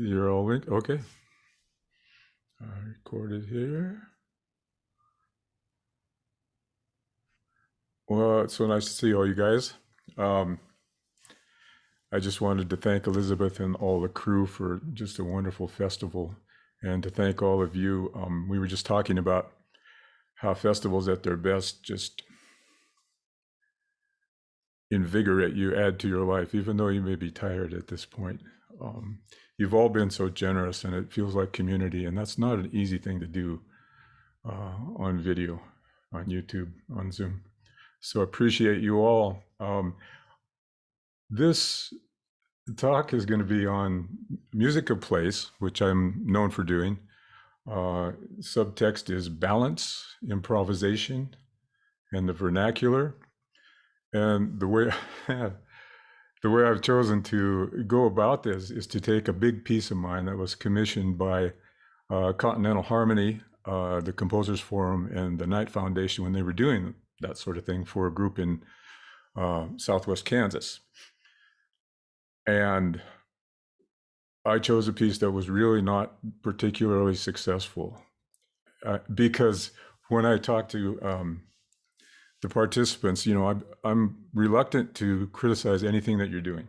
You're all linked? Okay. Recorded here. Well, it's so nice to see all you guys. I just wanted to thank Elizabeth and all the crew for just a wonderful festival, and to thank all of you. We were just talking about how festivals at their best just invigorate you, add to your life, even though you may be tired at this point. You've all been so generous, and it feels like community, and that's not an easy thing to do on video, on YouTube, on Zoom. So appreciate you all. This talk is going to be on music of place, which I'm known for doing. Subtext is balance, improvisation, and the vernacular. And the way the way I've chosen to go about this is to take a big piece of mine that was commissioned by Continental Harmony, the Composers Forum, and the Knight Foundation when they were doing that sort of thing for a group in Southwest Kansas. And I chose a piece that was really not particularly successful because when I talked to the participants, I'm reluctant to criticize anything that you're doing.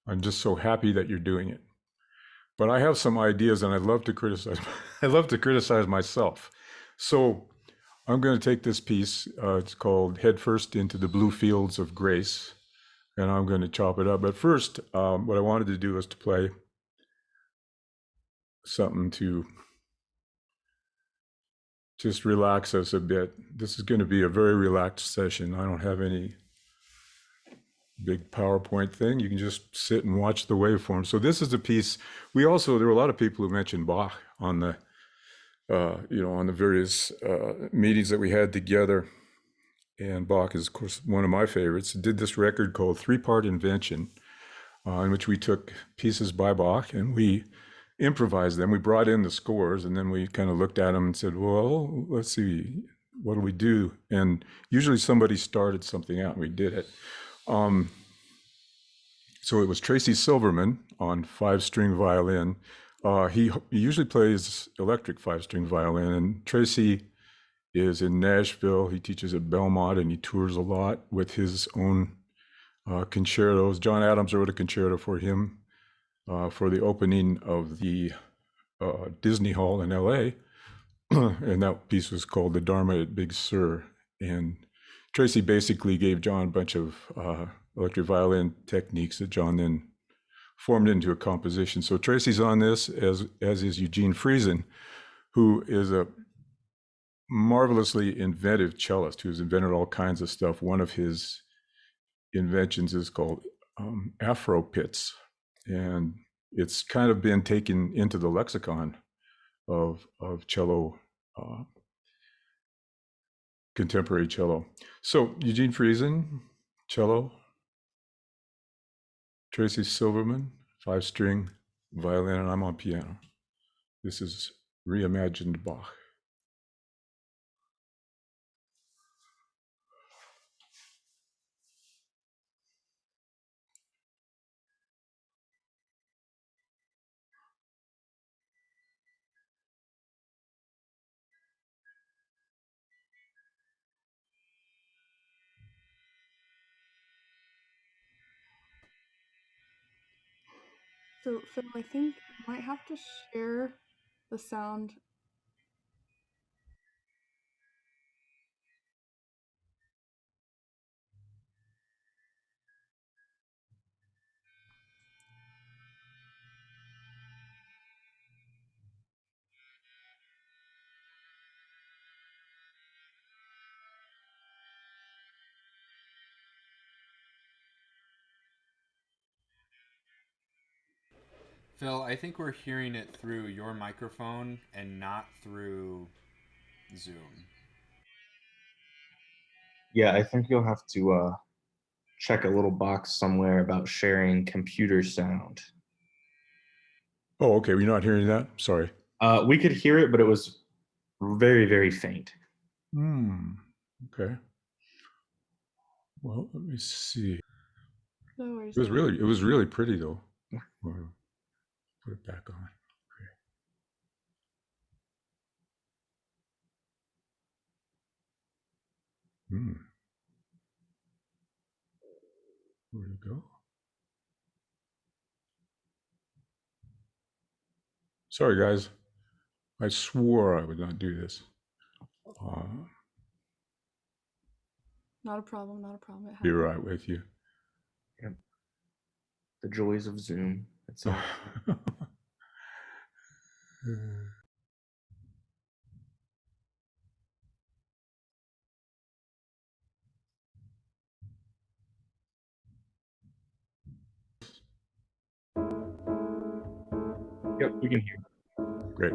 I'm just so happy that you're doing it. But I have some ideas, and I'd love to criticize. I love to criticize myself. So I'm going to take this piece. It's called "Head First into the Blue Fields of Grace," and I'm going to chop it up. But first, what I wanted to do was to play something to just relax us a bit. This is going to be a very relaxed session. I don't have any big PowerPoint thing. You can just sit and watch the waveform. So this is a piece. There were a lot of people who mentioned Bach on the, on the various meetings that we had together. And Bach is, of course, one of my favorites. Did this record called Three-Part Invention, in which we took pieces by Bach and we improvised them. We brought in the scores, and then we kind of looked at them and said, well, let's see, what do we do? And usually somebody started something out and we did it. So it was Tracy Silverman on 5-string violin. He usually plays electric 5-string violin, and Tracy is in Nashville. He teaches at Belmont, and he tours a lot with his own concertos. John Adams wrote a concerto for him for the opening of the Disney Hall in LA. And that piece was called The Dharma at Big Sur. And Tracy basically gave John a bunch of electric violin techniques that John then formed into a composition. So Tracy's on this, as is Eugene Friesen, who is a marvelously inventive cellist who's invented all kinds of stuff. One of his inventions is called Afro pits, and it's kind of been taken into the lexicon of cello, contemporary cello. So Eugene Friesen, cello, Tracy Silverman, 5-string violin, and I'm on piano. This is reimagined Bach. So, Phil, I think you might have to share the sound. Phil, I think we're hearing it through your microphone and not through Zoom. Yeah, I think you'll have to check a little box somewhere about sharing computer sound. Oh, okay. You're not hearing that? Sorry. We could hear it, but it was very, very faint. Okay. Well, let me see. No worries. It was really pretty though. Put it back on. Okay. Where'd it go? Sorry, guys. I swore I would not do this. Not a problem. Not a problem. It Be happens. right with you. Yep. The joys of Zoom. That's it. Yep, we can hear you. Great.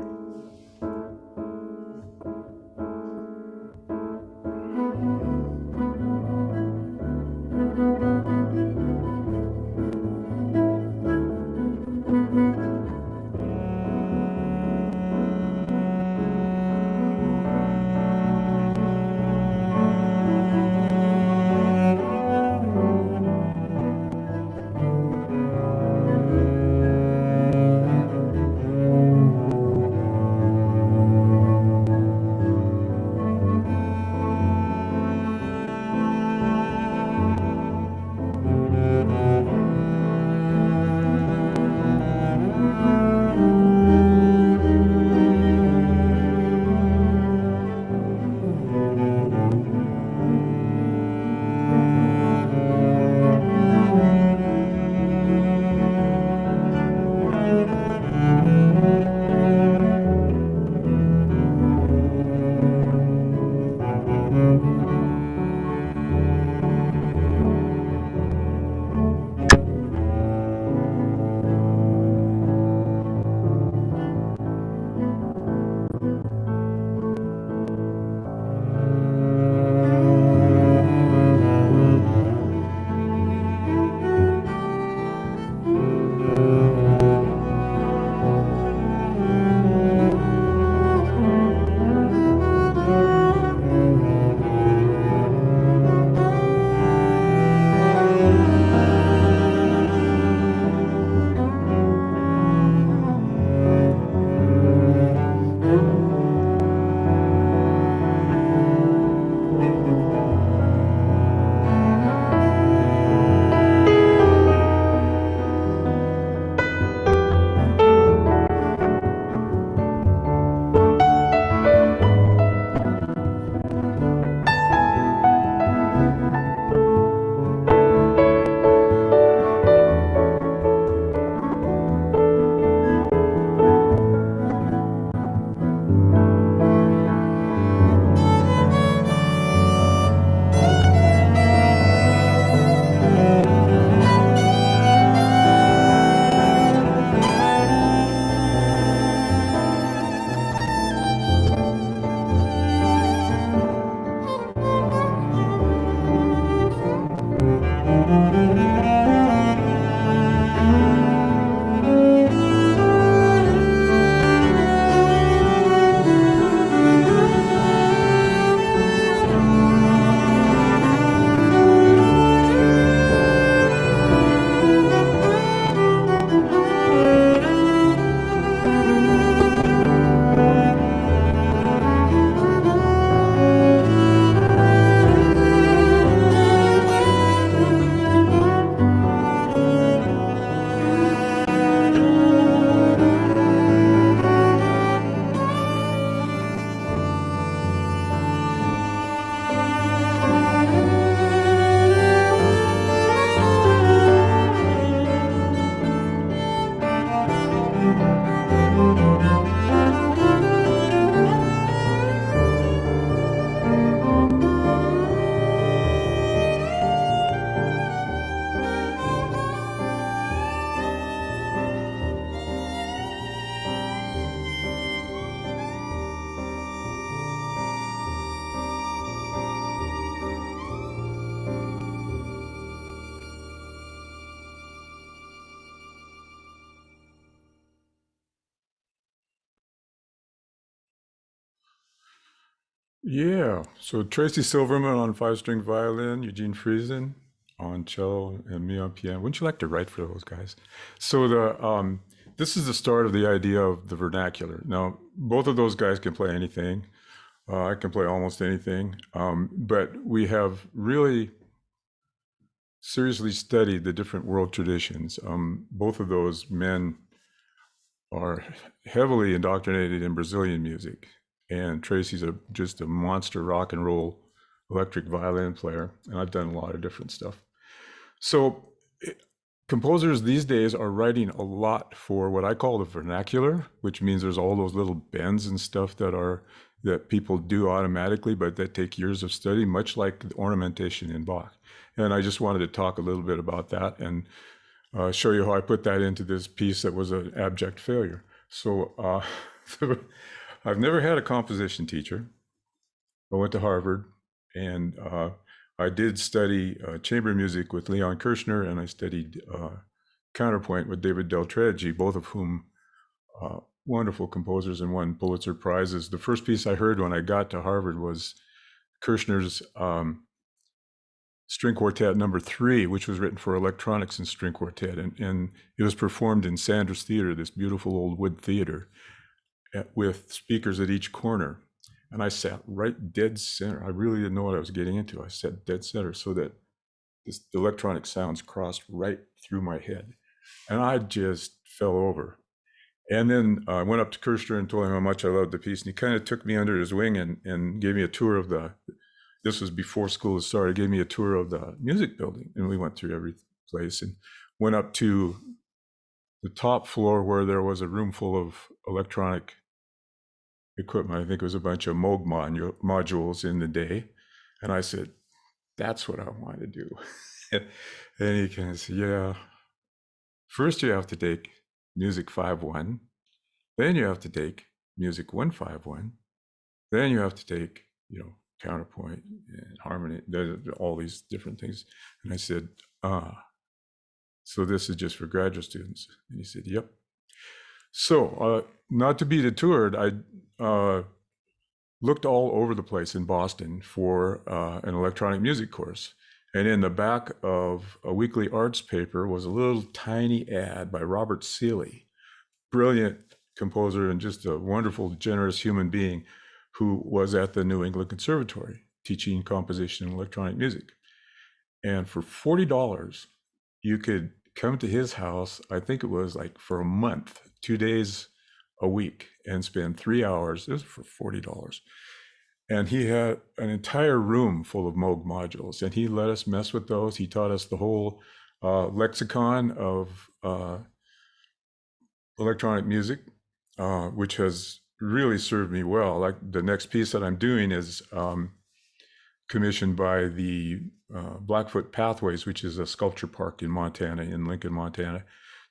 Yeah. So Tracy Silverman on five-string violin, Eugene Friesen on cello, and me on piano. Wouldn't you like to write for those guys? So this is the start of the idea of the vernacular. Now, both of those guys can play anything. I can play almost anything, but we have really seriously studied the different world traditions. Both of those men are heavily indoctrinated in Brazilian music, and Tracy's just a monster rock and roll electric violin player, and I've done a lot of different stuff. So composers these days are writing a lot for what I call the vernacular, which means there's all those little bends and stuff that people do automatically, but that take years of study, much like the ornamentation in Bach. And I just wanted to talk a little bit about that and show you how I put that into this piece that was an abject failure. So I've never had a composition teacher. I went to Harvard, and I did study chamber music with Leon Kirshner, and I studied counterpoint with David Del Tredici, both of whom wonderful composers and won Pulitzer Prizes. The first piece I heard when I got to Harvard was Kirshner's String Quartet number 3, which was written for electronics and string quartet, and it was performed in Sanders Theater, this beautiful old wood theater, with speakers at each corner. And I sat right dead center. I really didn't know what I was getting into. I sat dead center so that the electronic sounds crossed right through my head. And I just fell over. And then I went up to Kirshner and told him how much I loved the piece. And he kind of took me under his wing and gave me a tour of this was before school started, gave me a tour of the music building. And we went through every place and went up to the top floor where there was a room full of electronic equipment. I think it was a bunch of Moog modules in the day. And I said, that's what I want to do. And he kind of said, yeah, first you have to take music 5-1, then you have to take music 1-5-1, then you have to take, counterpoint and harmony, all these different things. And I said, so this is just for graduate students? And he said, yep. So not to be detoured, I looked all over the place in Boston for an electronic music course. And in the back of a weekly arts paper was a little tiny ad by Robert Seeley, brilliant composer and just a wonderful, generous human being who was at the New England Conservatory teaching composition and electronic music. And for $40, you could come to his house, I think it was like for a month, 2 days a week, and spend 3 hours. It was for $40. And he had an entire room full of Moog modules, and he let us mess with those. He taught us the whole lexicon of electronic music, which has really served me well. Like the next piece that I'm doing is commissioned by the Blackfoot Pathways, which is a sculpture park in Montana, in Lincoln, Montana,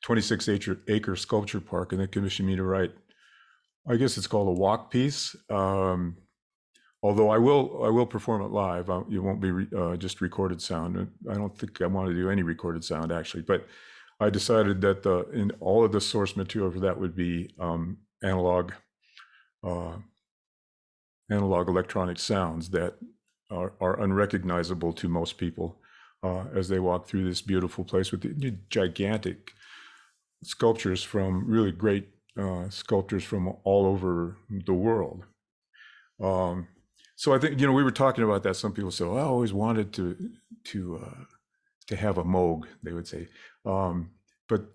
26-acre sculpture park, and they commissioned me to write, I guess it's called a walk piece. Although I will perform it live. It won't be just recorded sound. I don't think I want to do any recorded sound actually, but I decided that in all of the source material for that would be analog electronic sounds that are unrecognizable to most people as they walk through this beautiful place with the gigantic sculptures from really great sculptors from all over the world. So I think, we were talking about that. Some people say, well, I always wanted to have a Moog, they would say. But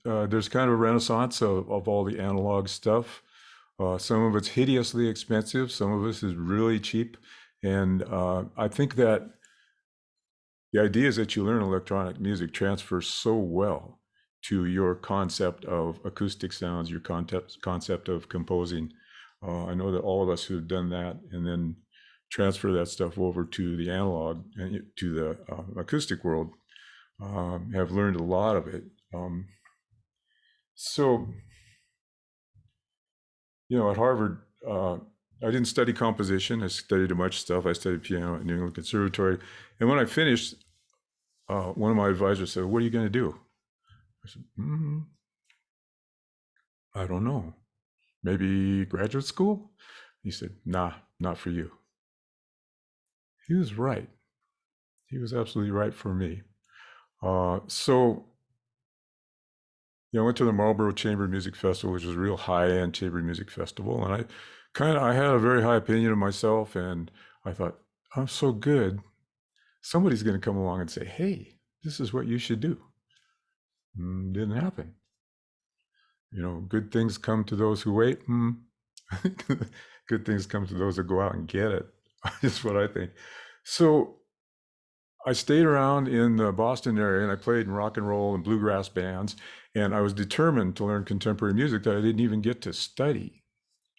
there's kind of a renaissance of all the analog stuff. Some of it's hideously expensive. Some of it is really cheap. And I think that the idea is that you learn electronic music transfers so well to your concept of acoustic sounds, your concept of composing. I know that all of us who've done that and then transfer that stuff over to the analog and to the acoustic world have learned a lot of it. So, at Harvard, I didn't study composition. I studied a bunch of stuff. I studied piano at New England Conservatory. And when I finished, one of my advisors said, what are you going to do? I said, I don't know. Maybe graduate school? He said, nah, not for you. He was right. He was absolutely right for me. So I went to the Marlborough Chamber Music Festival, which was a real high-end chamber music festival, and I had a very high opinion of myself, and I thought, I'm so good. Somebody's going to come along and say, hey, this is what you should do. Didn't happen. Good things come to those who wait. Good things come to those that go out and get it. That's what I think. So I stayed around in the Boston area, and I played in rock and roll and bluegrass bands, and I was determined to learn contemporary music that I didn't even get to study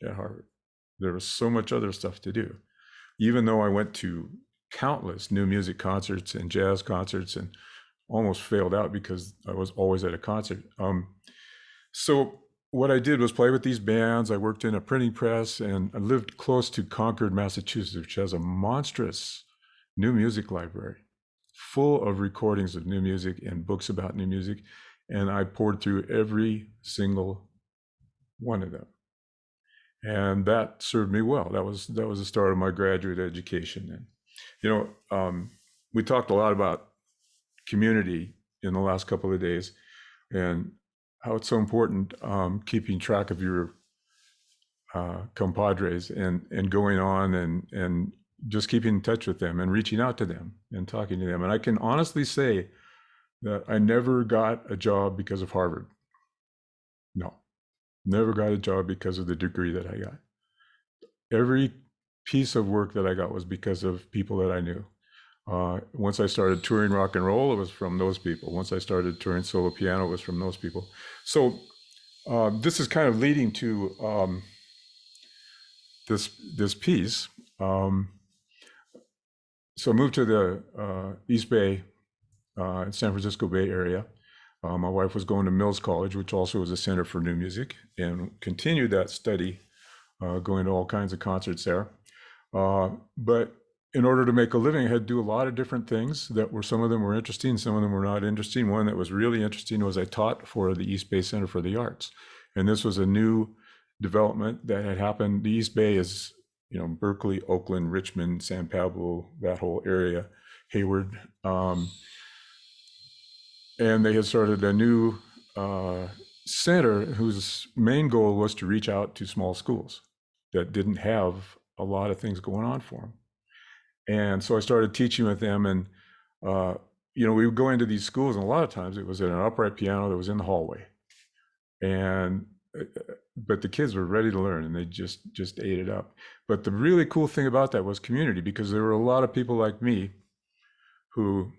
at Harvard. There was so much other stuff to do, even though I went to countless new music concerts and jazz concerts and almost failed out because I was always at a concert. So what I did was play with these bands. I worked in a printing press, and I lived close to Concord, Massachusetts, which has a monstrous new music library full of recordings of new music and books about new music. And I poured through every single one of them. And that served me well. That was the start of my graduate education. And we talked a lot about community in the last couple of days, and how it's so important keeping track of your compadres and going on and just keeping in touch with them and reaching out to them and talking to them. And I can honestly say that I never got a job because of Harvard. No, never got a job because of the degree that I got. Every piece of work that I got was because of people that I knew. Once I started touring rock and roll, it was from those people. Once I started touring solo piano, it was from those people. So this is kind of leading to this piece. So I moved to the East Bay, San Francisco Bay area. My wife was going to Mills College, which also was a center for new music, and continued that study, going to all kinds of concerts there. But in order to make a living, I had to do a lot of different things some of them were interesting, some of them were not interesting. One that was really interesting was I taught for the East Bay Center for the Arts. And this was a new development that had happened. The East Bay is, Berkeley, Oakland, Richmond, San Pablo, that whole area, Hayward. And they had started a new center whose main goal was to reach out to small schools that didn't have a lot of things going on for them. And so I started teaching with them, and we would go into these schools, and a lot of times it was at an upright piano that was in the hallway, but the kids were ready to learn, and they just ate it up. But the really cool thing about that was community, because there were a lot of people like me who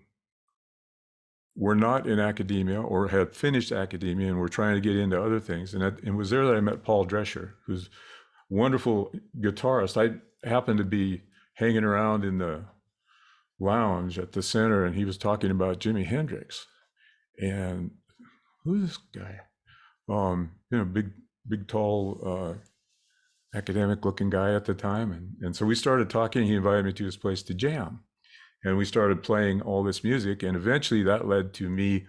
were not in academia or had finished academia and were trying to get into other things. And it was there that I met Paul Drescher, who's a wonderful guitarist. I happened to be hanging around in the lounge at the center, and he was talking about Jimi Hendrix. And who's this guy? Big, tall, academic-looking guy at the time. And so we started talking. He invited me to his place to jam. And we started playing all this music. And eventually that led to me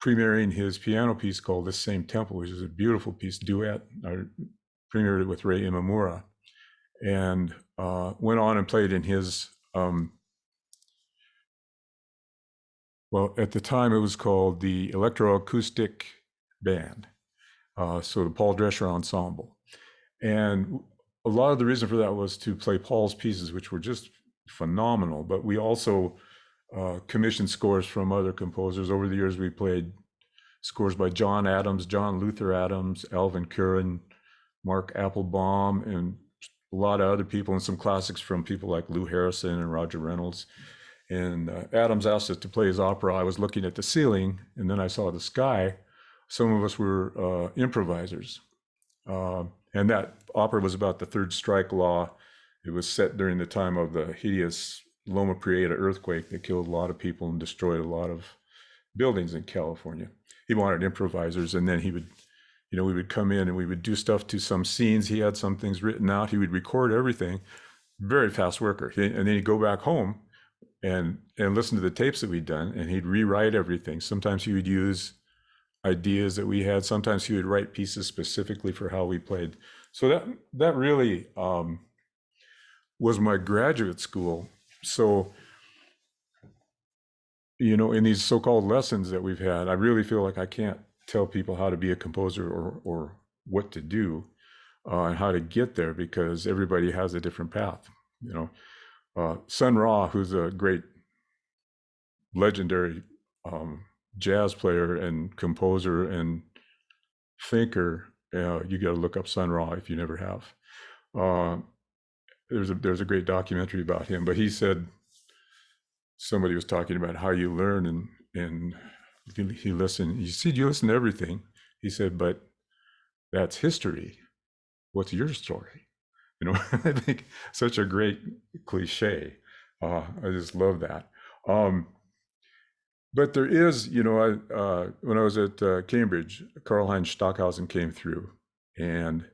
premiering his piano piece called This Same Temple, which is a beautiful piece, duet. I premiered it with Ray Imamura. And went on and played in his, at the time it was called the Electroacoustic Band, so the Paul Drescher Ensemble. And a lot of the reason for that was to play Paul's pieces, which were just phenomenal, but we also commissioned scores from other composers. Over the years, we played scores by John Adams, John Luther Adams, Alvin Curran, Mark Applebaum, and a lot of other people, and some classics from people like Lou Harrison and Roger Reynolds. And Adams asked us to play his opera. I was looking at the ceiling, and then I saw the sky. Some of us were improvisers. And that opera was about the Third Strike Law. It was set during the time of the hideous Loma Prieta earthquake that killed a lot of people and destroyed a lot of buildings in California. He wanted improvisers, and then he would, we would come in and we would do stuff to some scenes. He had some things written out. He would record everything. Very fast worker. And then he'd go back home and listen to the tapes that we'd done, and he'd rewrite everything. Sometimes he would use ideas that we had. Sometimes he would write pieces specifically for how we played. So that really was my graduate school. So, in these so-called lessons that we've had, I really feel like I can't tell people how to be a composer or what to do and how to get there, because everybody has a different path. Sun Ra, who's a great legendary jazz player and composer and thinker, you got to look up Sun Ra if you never have. There's a great documentary about him, but he said, somebody was talking about how you learn, and he listened. You see, you listen to everything. He said, but that's history. What's your story? I think such a great cliche. I just love that. But there is, when I was at Cambridge, Karl-Heinz Stockhausen came through, and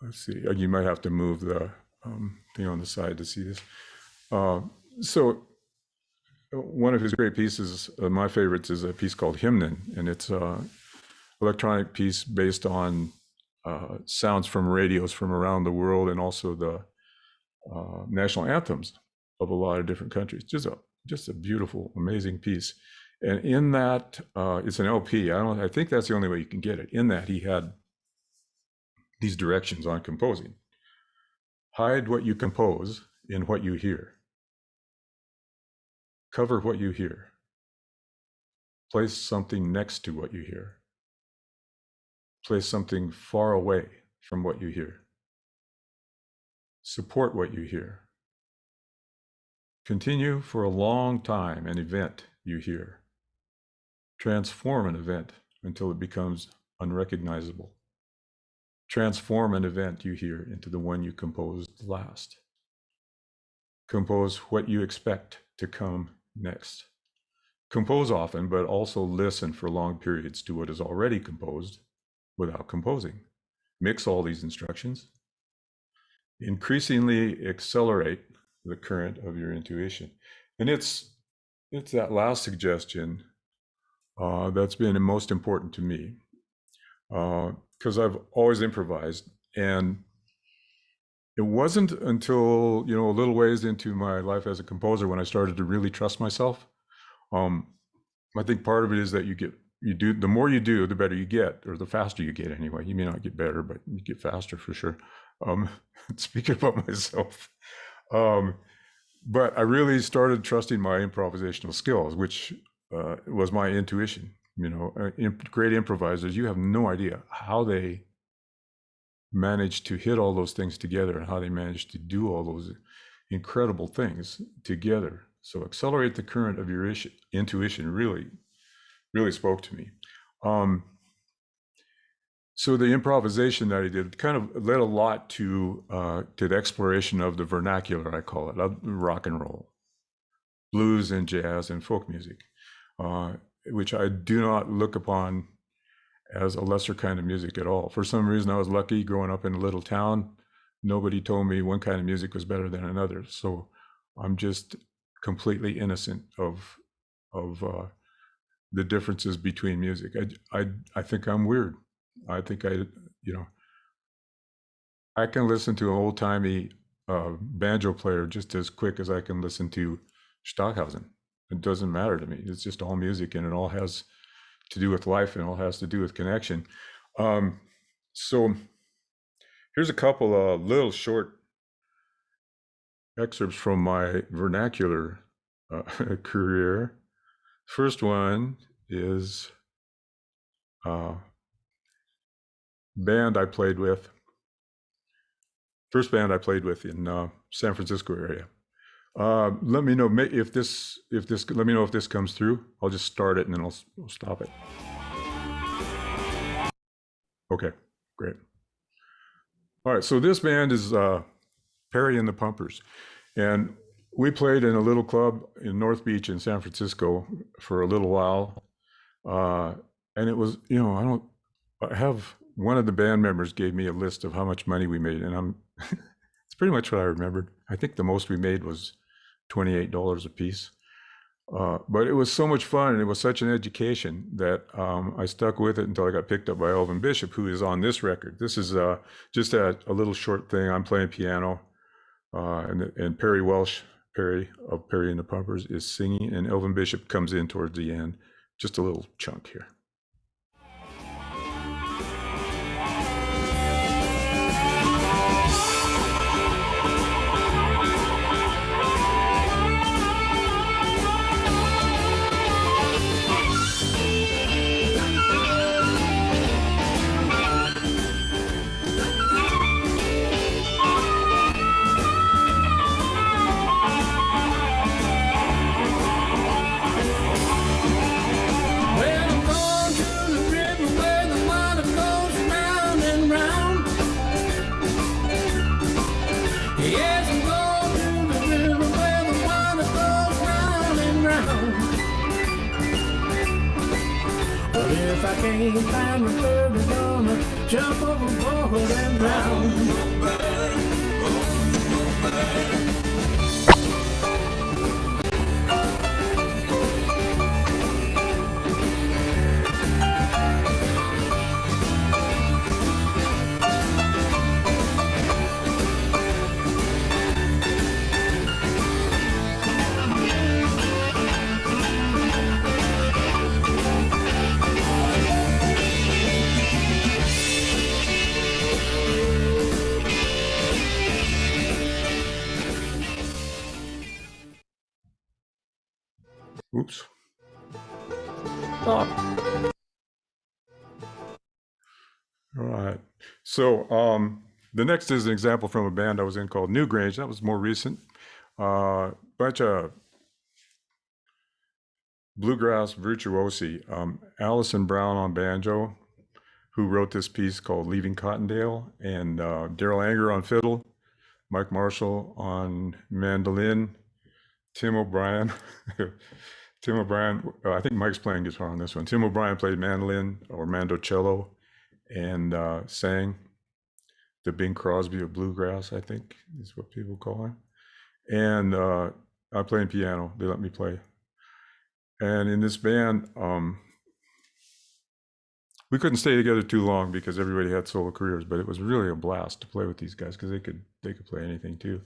let's see, you might have to move the thing on the side to see this. So one of his great pieces, my favorites, is a piece called Hymnen, and it's an electronic piece based on sounds from radios from around the world, and also the national anthems of a lot of different countries. Just a beautiful, amazing piece. And in that, it's an LP. I think that's the only way you can get it. In that, he had these directions on composing. Hide what you compose in what you hear. Cover what you hear. Place something next to what you hear. Place something far away from what you hear. Support what you hear. Continue for a long time an event you hear. Transform an event until it becomes unrecognizable. Transform an event you hear into the one you composed last. Compose what you expect to come next. Compose often, but also listen for long periods to what is already composed without composing. Mix all these instructions. Increasingly accelerate the current of your intuition. And it's that last suggestion that's been most important to me, because I've always improvised, and it wasn't until a little ways into my life as a composer when I started to really trust myself. I think part of it is that the more you do, the better you get, or the faster you get anyway. You may not get better, but you get faster for sure. Speaking about myself, but I really started trusting my improvisational skills, which was my intuition. Great improvisers, you have no idea how they manage to hit all those things together and how they manage to do all those incredible things together. So accelerate the current of your intuition really, really spoke to me. So the improvisation that I did kind of led a lot to the exploration of the vernacular, I call it, of rock and roll, blues and jazz and folk music, which I do not look upon as a lesser kind of music at all. For some reason, I was lucky growing up in a little town. Nobody told me one kind of music was better than another. So I'm just completely innocent of the differences between music. I think I'm weird. I think I can listen to an old timey banjo player just as quick as I can listen to Stockhausen. It doesn't matter to me. It's just all music, and it all has to do with life, and it all has to do with connection. So here's a couple of little short excerpts from my vernacular career. First one is band I played with. First band I played with in San Francisco area. Let me know if this. Let me know if this comes through. I'll just start it and then I'll stop it. Okay, great. All right, so this band is Perry and the Pumpers, and we played in a little club in North Beach in San Francisco for a little while, and it was, I have one of the band members gave me a list of how much money we made, and it's pretty much what I remembered. I think the most we made was $28 a piece. But it was so much fun, and it was such an education that I stuck with it until I got picked up by Elvin Bishop, who is on this record. This is just a little short thing. I'm playing piano. and Perry Welsh, Perry of Perry and the Pumpers, is singing, and Elvin Bishop comes in towards the end. Just a little chunk here. If I can't find my bird, I'm gonna jump overboard and drown. Oops. Oh. All right. So the next is an example from a band I was in called Newgrange. That was more recent. Bunch of bluegrass virtuosi. Allison Brown on banjo, who wrote this piece called Leaving Cottondale, and Daryl Anger on fiddle, Mike Marshall on mandolin, Tim O'Brien. Tim O'Brien, I think Mike's playing guitar on this one. Tim O'Brien played mandolin or mandocello and sang the Bing Crosby of bluegrass, I think is what people call him. And I'm playing piano. They let me play. And in this band, we couldn't stay together too long because everybody had solo careers, but it was really a blast to play with these guys because they could play anything too.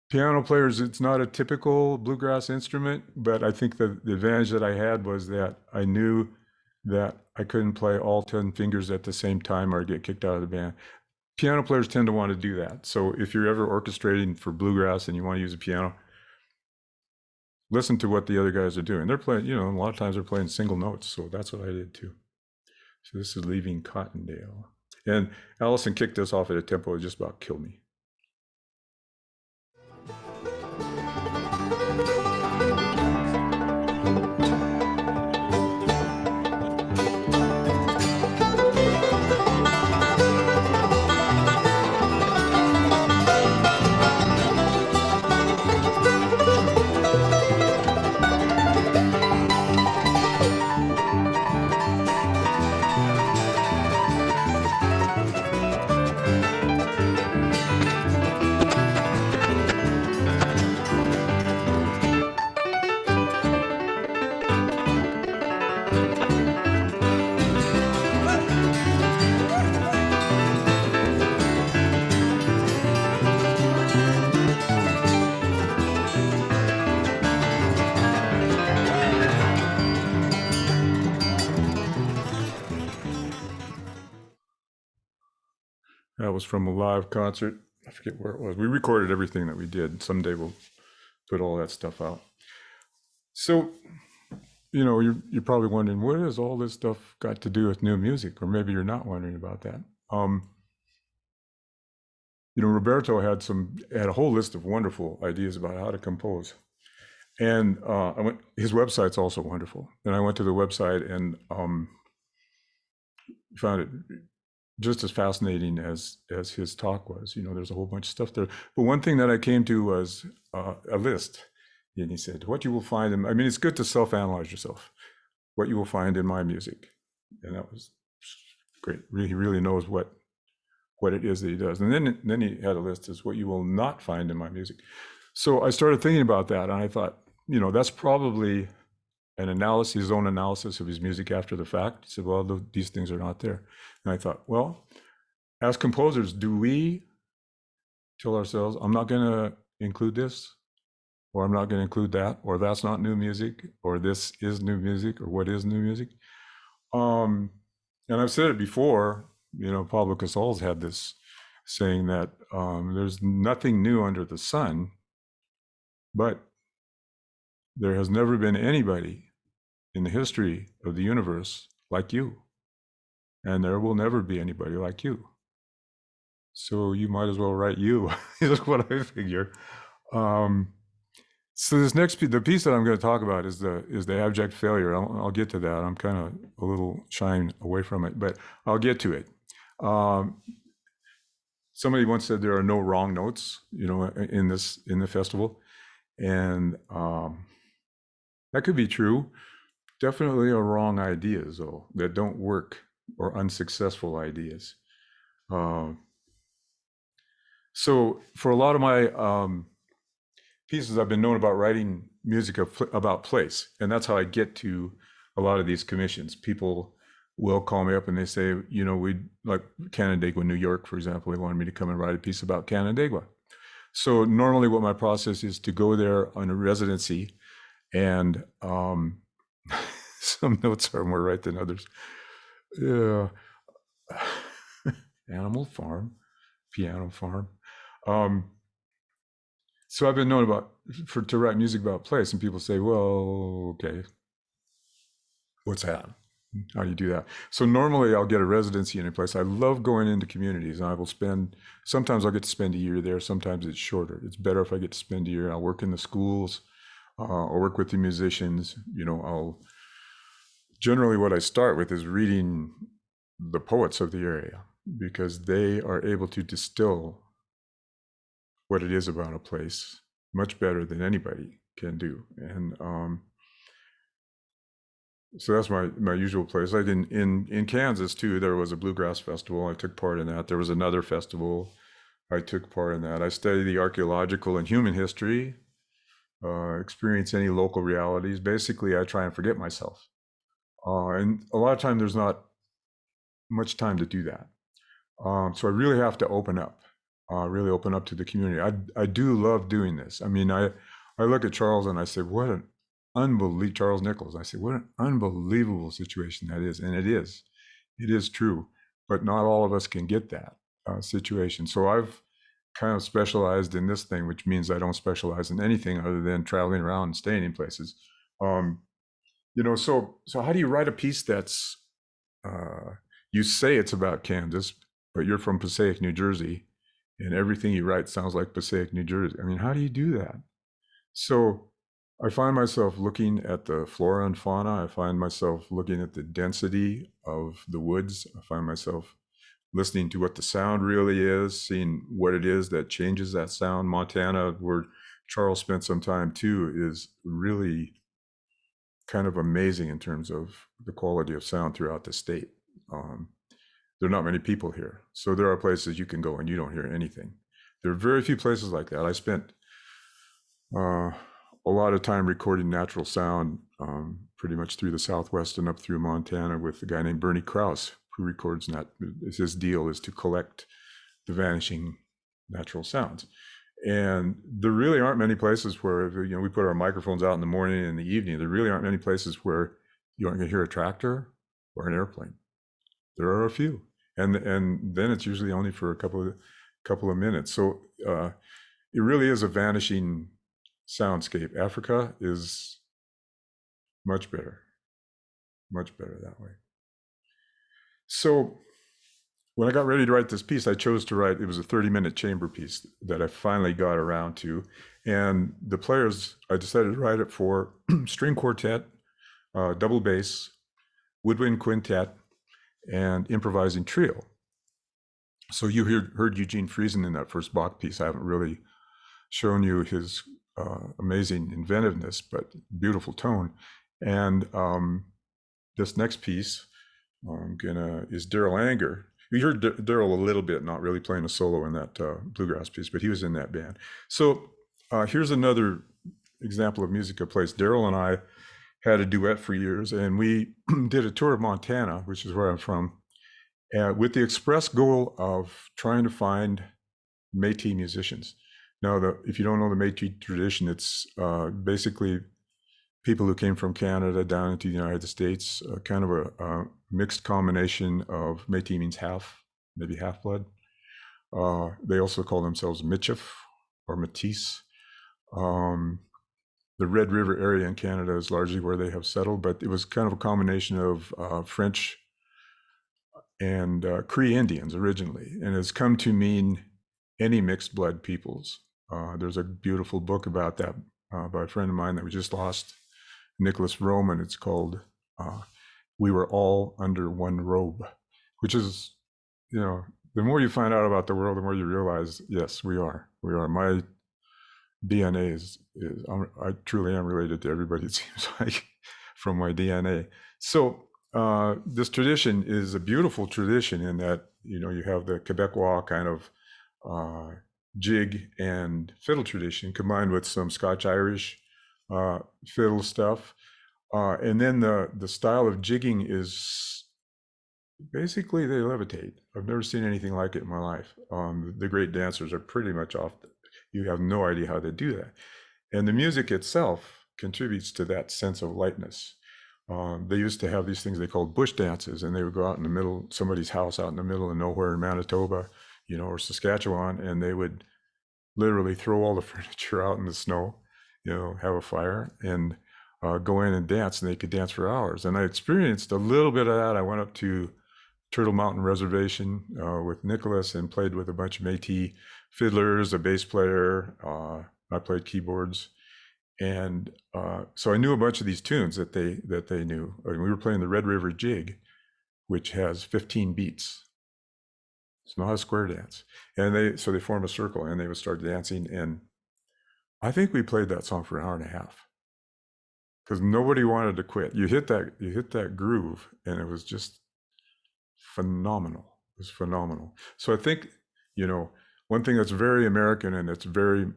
Piano players, it's not a typical bluegrass instrument, but I think the advantage that I had was that I knew that I couldn't play all 10 fingers at the same time or I'd get kicked out of the band. Piano players tend to want to do that. So if you're ever orchestrating for bluegrass and you want to use a piano, listen to what the other guys are doing. They're playing, a lot of times they're playing single notes. So that's what I did too. So this is Leaving Cottondale. And Allison kicked us off at a tempo that just about killed me. That was from a live concert. I forget where it was. We recorded everything that we did. Someday we'll put all that stuff out. So, you're probably wondering, what has all this stuff got to do with new music? Or maybe you're not wondering about that. Roberto had a whole list of wonderful ideas about how to compose. And his website's also wonderful. And I went to the website and found it just as fascinating as his talk was. There's a whole bunch of stuff there. But one thing that I came to was a list. And he said, what you will find it's good to self-analyze yourself, what you will find in my music. And that was great. He really knows what it is that he does. And then he had a list as what you will not find in my music. So I started thinking about that. And I thought, that's probably his own analysis of his music after the fact. He said, well, these things are not there. And I thought, well, as composers, do we tell ourselves, I'm not going to include this, or I'm not going to include that, or that's not new music, or this is new music, or what is new music. And I've said it before, Pablo Casal's had this saying that there's nothing new under the sun, but there has never been anybody in the history of the universe like you. And there will never be anybody like you. So you might as well write you, is what I figure. So this next piece, the piece that I'm going to talk about is the abject failure. I'll get to that. I'm kind of a little shying away from it, but I'll get to it. Somebody once said there are no wrong notes, in the festival, and that could be true. Definitely are wrong ideas, though, that don't work, or unsuccessful ideas. So for a lot of my pieces, I've been known about writing music about place, and that's how I get to a lot of these commissions. People will call me up and they say, we like Canandaigua, New York, for example. They wanted me to come and write a piece about Canandaigua. So normally, what my process is to go there on a residency, and some notes are more right than others. Yeah, Animal Farm, Piano Farm. So I've been known to write music about place, and people say, well, okay, what's that? How do you do that? So normally I'll get a residency in a place. I love going into communities, and sometimes I'll get to spend a year there. Sometimes it's shorter. It's better if I get to spend a year. I'll work in the schools, I'll work with the musicians. Generally what I start with is reading the poets of the area, because they are able to distill what it is about a place much better than anybody can do. And so that's my usual place. Like in Kansas too, there was a bluegrass festival. I took part in that. There was another festival. I took part in that. I study the archaeological and human history, experience any local realities. Basically, I try and forget myself. And a lot of time there's not much time to do that. So I really have to open up to the community. I do love doing this. I mean, I look at Charles and I say, Charles Nichols. I say, what an unbelievable situation that is. And it is true, but not all of us can get that situation. So I've kind of specialized in this thing, which means I don't specialize in anything other than traveling around and staying in places. So how do you write a piece that's, you say it's about Kansas, but you're from Passaic, New Jersey, and everything you write sounds like Passaic, New Jersey? I mean, how do you do that? So I find myself looking at the flora and fauna. I find myself looking at the density of the woods. I find myself listening to what the sound really is, seeing what it is that changes that sound. Montana, where Charles spent some time too, is really kind of amazing in terms of the quality of sound throughout the state. There are not many people here. So there are places you can go and you don't hear anything. There are very few places like that. I spent a lot of time recording natural sound, pretty much through the Southwest and up through Montana with a guy named Bernie Krause, who records his deal is to collect the vanishing natural sounds. And there really aren't many places where, we put our microphones out in the morning and in the evening. There really aren't many places where you aren't going to hear a tractor or an airplane. There are a few, and then it's usually only for a couple of minutes. So it really is a vanishing soundscape. Africa is much better that way. So when I got ready to write this piece, I chose to write, it was a 30-minute chamber piece that I finally got around to. And the players, I decided to write it for string quartet, double bass, woodwind quintet, and improvising trio. So you heard Eugene Friesen in that first Bach piece. I haven't really shown you his amazing inventiveness, but beautiful tone. And this next piece is Daryl Anger. You heard Daryl a little bit, not really playing a solo in that bluegrass piece, but he was in that band. So here's another example of music of place. Daryl and I had a duet for years, and we did a tour of Montana, which is where I'm from, with the express goal of trying to find Métis musicians. Now, if you don't know the Métis tradition, it's basically people who came from Canada down into the United States, kind of a mixed combination of Métis means half, maybe half blood. They also call themselves Michif or Métis. The Red River area in Canada is largely where they have settled, but it was kind of a combination of French and Cree Indians originally, and has come to mean any mixed blood peoples. There's a beautiful book about that by a friend of mine that we just lost, Nicholas Roman. It's called We Were All Under One Robe, which is, the more you find out about the world, the more you realize, yes, we are. We are. My DNA is I truly am related to everybody, it seems like, from my DNA. So this tradition is a beautiful tradition in that, you have the Quebecois kind of jig and fiddle tradition combined with some Scotch-Irish fiddle stuff. And then the style of jigging is basically they levitate. I've never seen anything like it in my life. The great dancers are pretty much off. You have no idea how they do that. And the music itself contributes to that sense of lightness. They used to have these things they called bush dances, and they would go out in the middle, somebody's house out in the middle of nowhere in Manitoba, or Saskatchewan, and they would literally throw all the furniture out in the snow, have a fire, and go in and dance, and they could dance for hours. And I experienced a little bit of that. I went up to Turtle Mountain Reservation with Nicholas and played with a bunch of Métis fiddlers, a bass player. I played keyboards. And so I knew a bunch of these tunes that they knew. I mean, we were playing the Red River Jig, which has 15 beats. It's not a square dance. And they form a circle and they would start dancing. And I think we played that song for an hour and a half because nobody wanted to quit. You hit that groove, and it was just phenomenal. It was phenomenal. So I think, one thing that's very American and it's very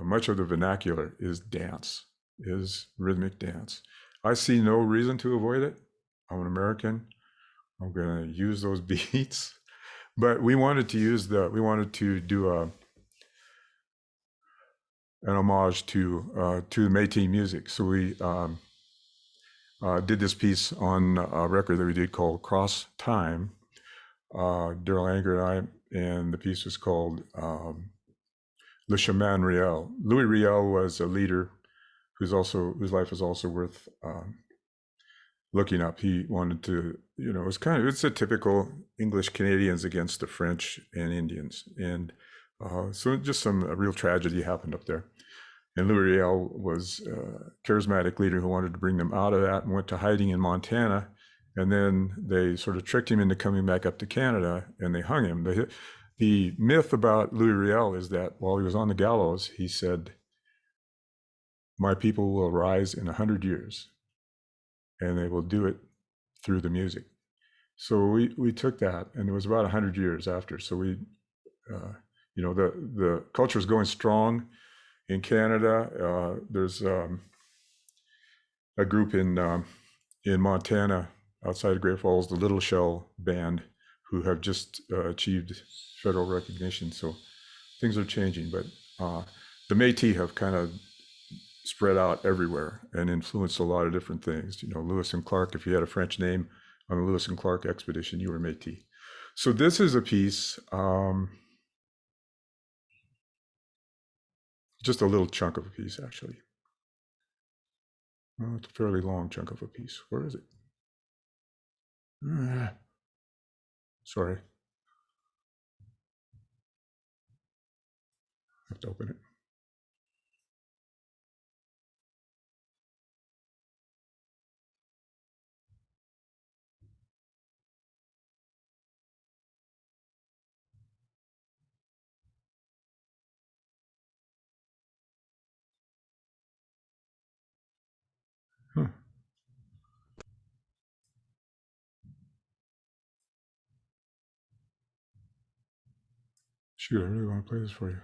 much of the vernacular is dance, is rhythmic dance. I see no reason to avoid it. I'm an American. I'm going to use those beats. But we wanted to do an homage to the Métis music. So we did this piece on a record that we did called Cross Time, Daryl Anger and I, and the piece was called Le Chemin Riel. Louis Riel was a leader whose life is also worth looking up. He wanted to, it's a typical English Canadians against the French and Indians. And so just a real tragedy happened up there. And Louis Riel was a charismatic leader who wanted to bring them out of that and went to hiding in Montana. And then they sort of tricked him into coming back up to Canada, and they hung him. The myth about Louis Riel is that while he was on the gallows, he said, "My people will rise in 100 years, and they will do it through the music." So we took that, and it was about 100 years after. So we, the culture is going strong in Canada. There's a group in Montana outside of Great Falls, the Little Shell Band, who have just achieved federal recognition. So things are changing, but the Métis have kind of spread out everywhere and influenced a lot of different things. Lewis and Clark, if you had a French name on the Lewis and Clark expedition, you were Métis. So this is a piece, just a little chunk of a piece, actually. Well, it's a fairly long chunk of a piece. Where is it? Sorry. I have to open it. Huh. Shoot, I really want to play this for you.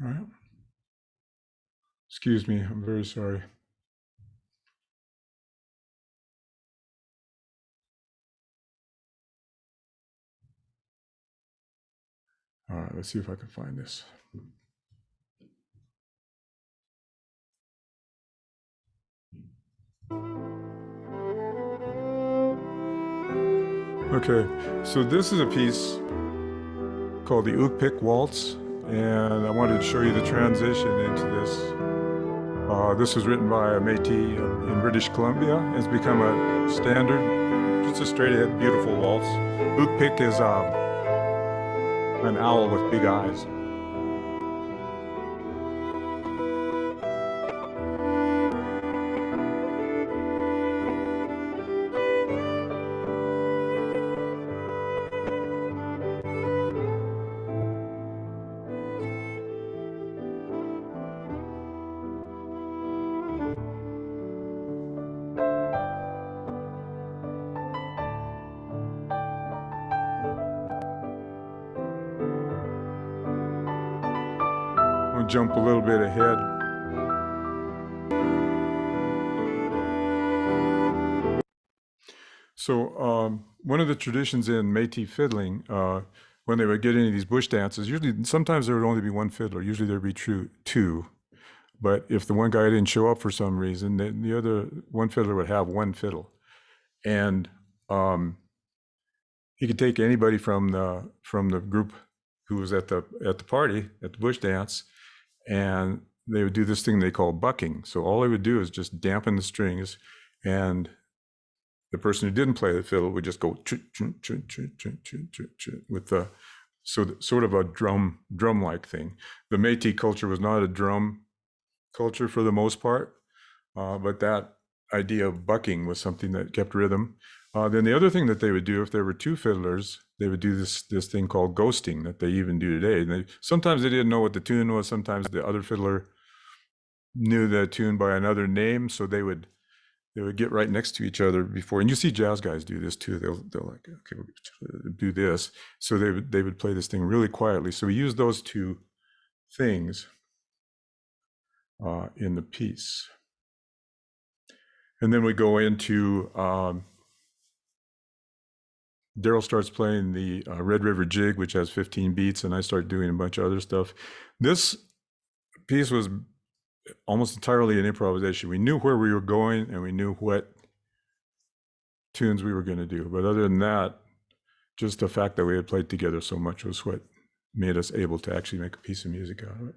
All right. Excuse me, I'm very sorry. All right, let's see if I can find this. Okay, so this is a piece called the Ukpik Waltz, and I wanted to show you the transition into this. This was written by a Métis in British Columbia. It's become a standard, just a straight ahead, beautiful waltz. Ukpik is an owl with big eyes. I'm gonna jump a little bit ahead. So one of the traditions in Métis fiddling, when they would get into these bush dances, sometimes there would only be one fiddler. Usually there'd be two. But if the one guy didn't show up for some reason, then the other one fiddler would have one fiddle, and he could take anybody from the group who was at the party at the bush dance, and they would do this thing they call bucking. So all they would do is just dampen the strings, and the person who didn't play the fiddle would just go with the sort of a drum-like thing. The Métis culture was not a drum culture for the most part, but that idea of bucking was something that kept rhythm. Then the other thing that they would do, if there were two fiddlers, they would do this thing called ghosting that they even do today. And sometimes they didn't know what the tune was. Sometimes the other fiddler knew the tune by another name, so they would get right next to each other before. And you see jazz guys do this too. They'll like, okay, we'll do this. So they would play this thing really quietly. So we use those two things in the piece. And then we go into Daryl starts playing the Red River Jig, which has 15 beats, and I start doing a bunch of other stuff. This piece was almost entirely an improvisation. We knew where we were going and we knew what tunes we were going to do. But other than that, just the fact that we had played together so much was what made us able to actually make a piece of music out of it.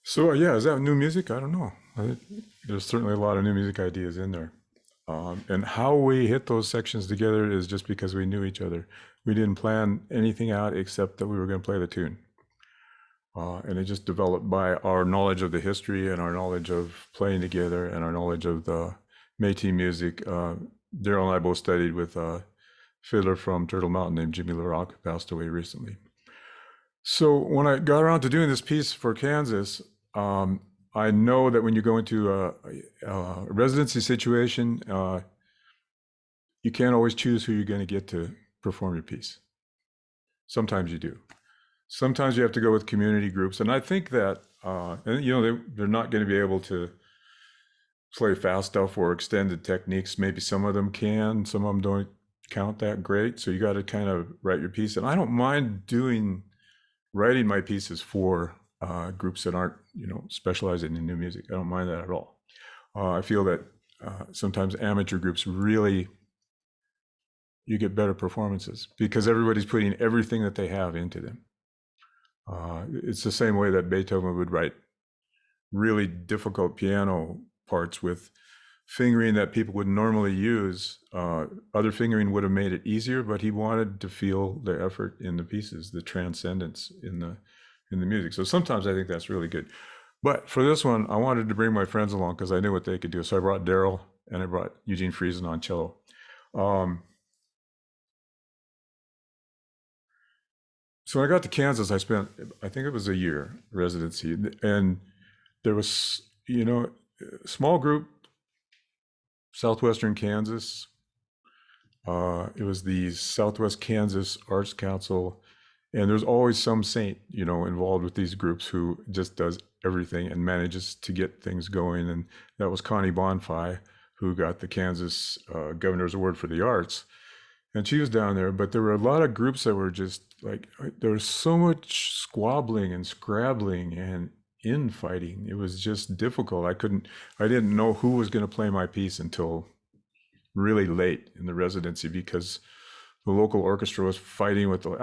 So yeah, is that new music? I don't know. There's certainly a lot of new music ideas in there. And how we hit those sections together is just because we knew each other. We didn't plan anything out except that we were going to play the tune. And it just developed by our knowledge of the history and our knowledge of playing together and our knowledge of the Métis music. Daryl and I both studied with fiddler from Turtle Mountain named Jimmy LaRock, who passed away recently. So when I got around to doing this piece for Kansas, I know that when you go into a residency situation, you can't always choose who you're going to get to perform your piece. Sometimes you do. Sometimes you have to go with community groups, and I think that and they're not going to be able to play fast stuff or extended techniques. Maybe some of them can, some of them don't count that great. So you got to kind of write your piece, and I don't mind writing my pieces for groups that aren't specializing in new music. I don't mind that at all. I feel that sometimes amateur groups really, you get better performances because everybody's putting everything that they have into them. It's the same way that Beethoven would write really difficult piano parts with fingering that people would normally use. Other fingering would have made it easier, but he wanted to feel the effort in the pieces, the transcendence in the music. So sometimes I think that's really good. But for this one, I wanted to bring my friends along because I knew what they could do. So I brought Daryl and I brought Eugene Friesen on cello. So when I got to Kansas, I spent, I think it was a year residency, and there was, a small group, Southwestern Kansas. It was the Southwest Kansas Arts Council, and there's always some saint, involved with these groups who just does everything and manages to get things going. And that was Connie Bonfi, who got the Kansas Governor's Award for the Arts. And she was down there, but there were a lot of groups that were just like, there was so much squabbling and scrabbling and infighting. It was just difficult. I didn't know who was going to play my piece until really late in the residency because the local orchestra was fighting with it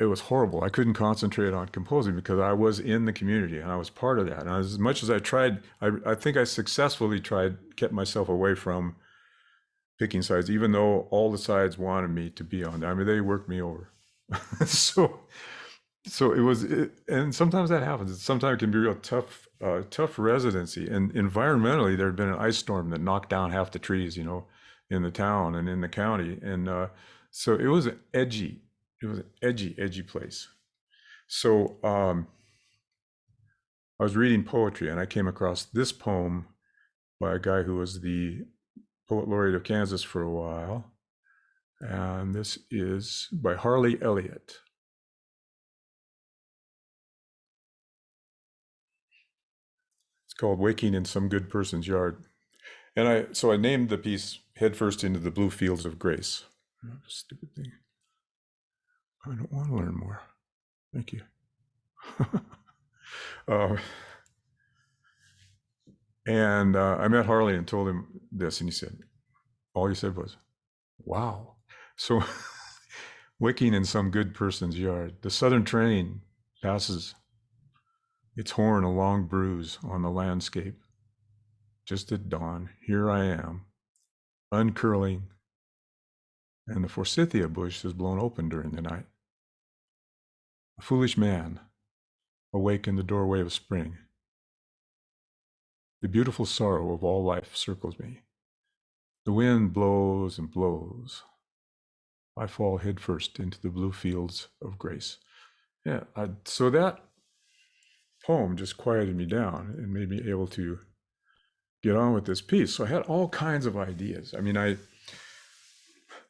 was horrible. I couldn't concentrate on composing because I was in the community and I was part of that. And as much as I tried, I think I successfully kept myself away from picking sides, even though all the sides wanted me to be on. They worked me over. so it was, and sometimes that happens. Sometimes it can be real tough residency. And environmentally, there had been an ice storm that knocked down half the trees, in the town and in the county. And so it was an edgy place. So I was reading poetry and I came across this poem by a guy who was the Poet Laureate of Kansas for a while. And this is by Harley Elliott. It's called Waking in Some Good Person's Yard. And I named the piece Headfirst into the Blue Fields of Grace. Stupid thing. I don't want to learn more. Thank you. And I met Harley and told him this, and all he said was, wow. So waking in some good person's yard, the southern train passes its horn a long bruise on the landscape. Just at dawn, here I am, uncurling, and the forsythia bush is blown open during the night. A foolish man, awake in the doorway of spring. The beautiful sorrow of all life circles me. The wind blows and blows. I fall headfirst into the blue fields of grace. Yeah, so that poem just quieted me down and made me able to get on with this piece. So I had all kinds of ideas.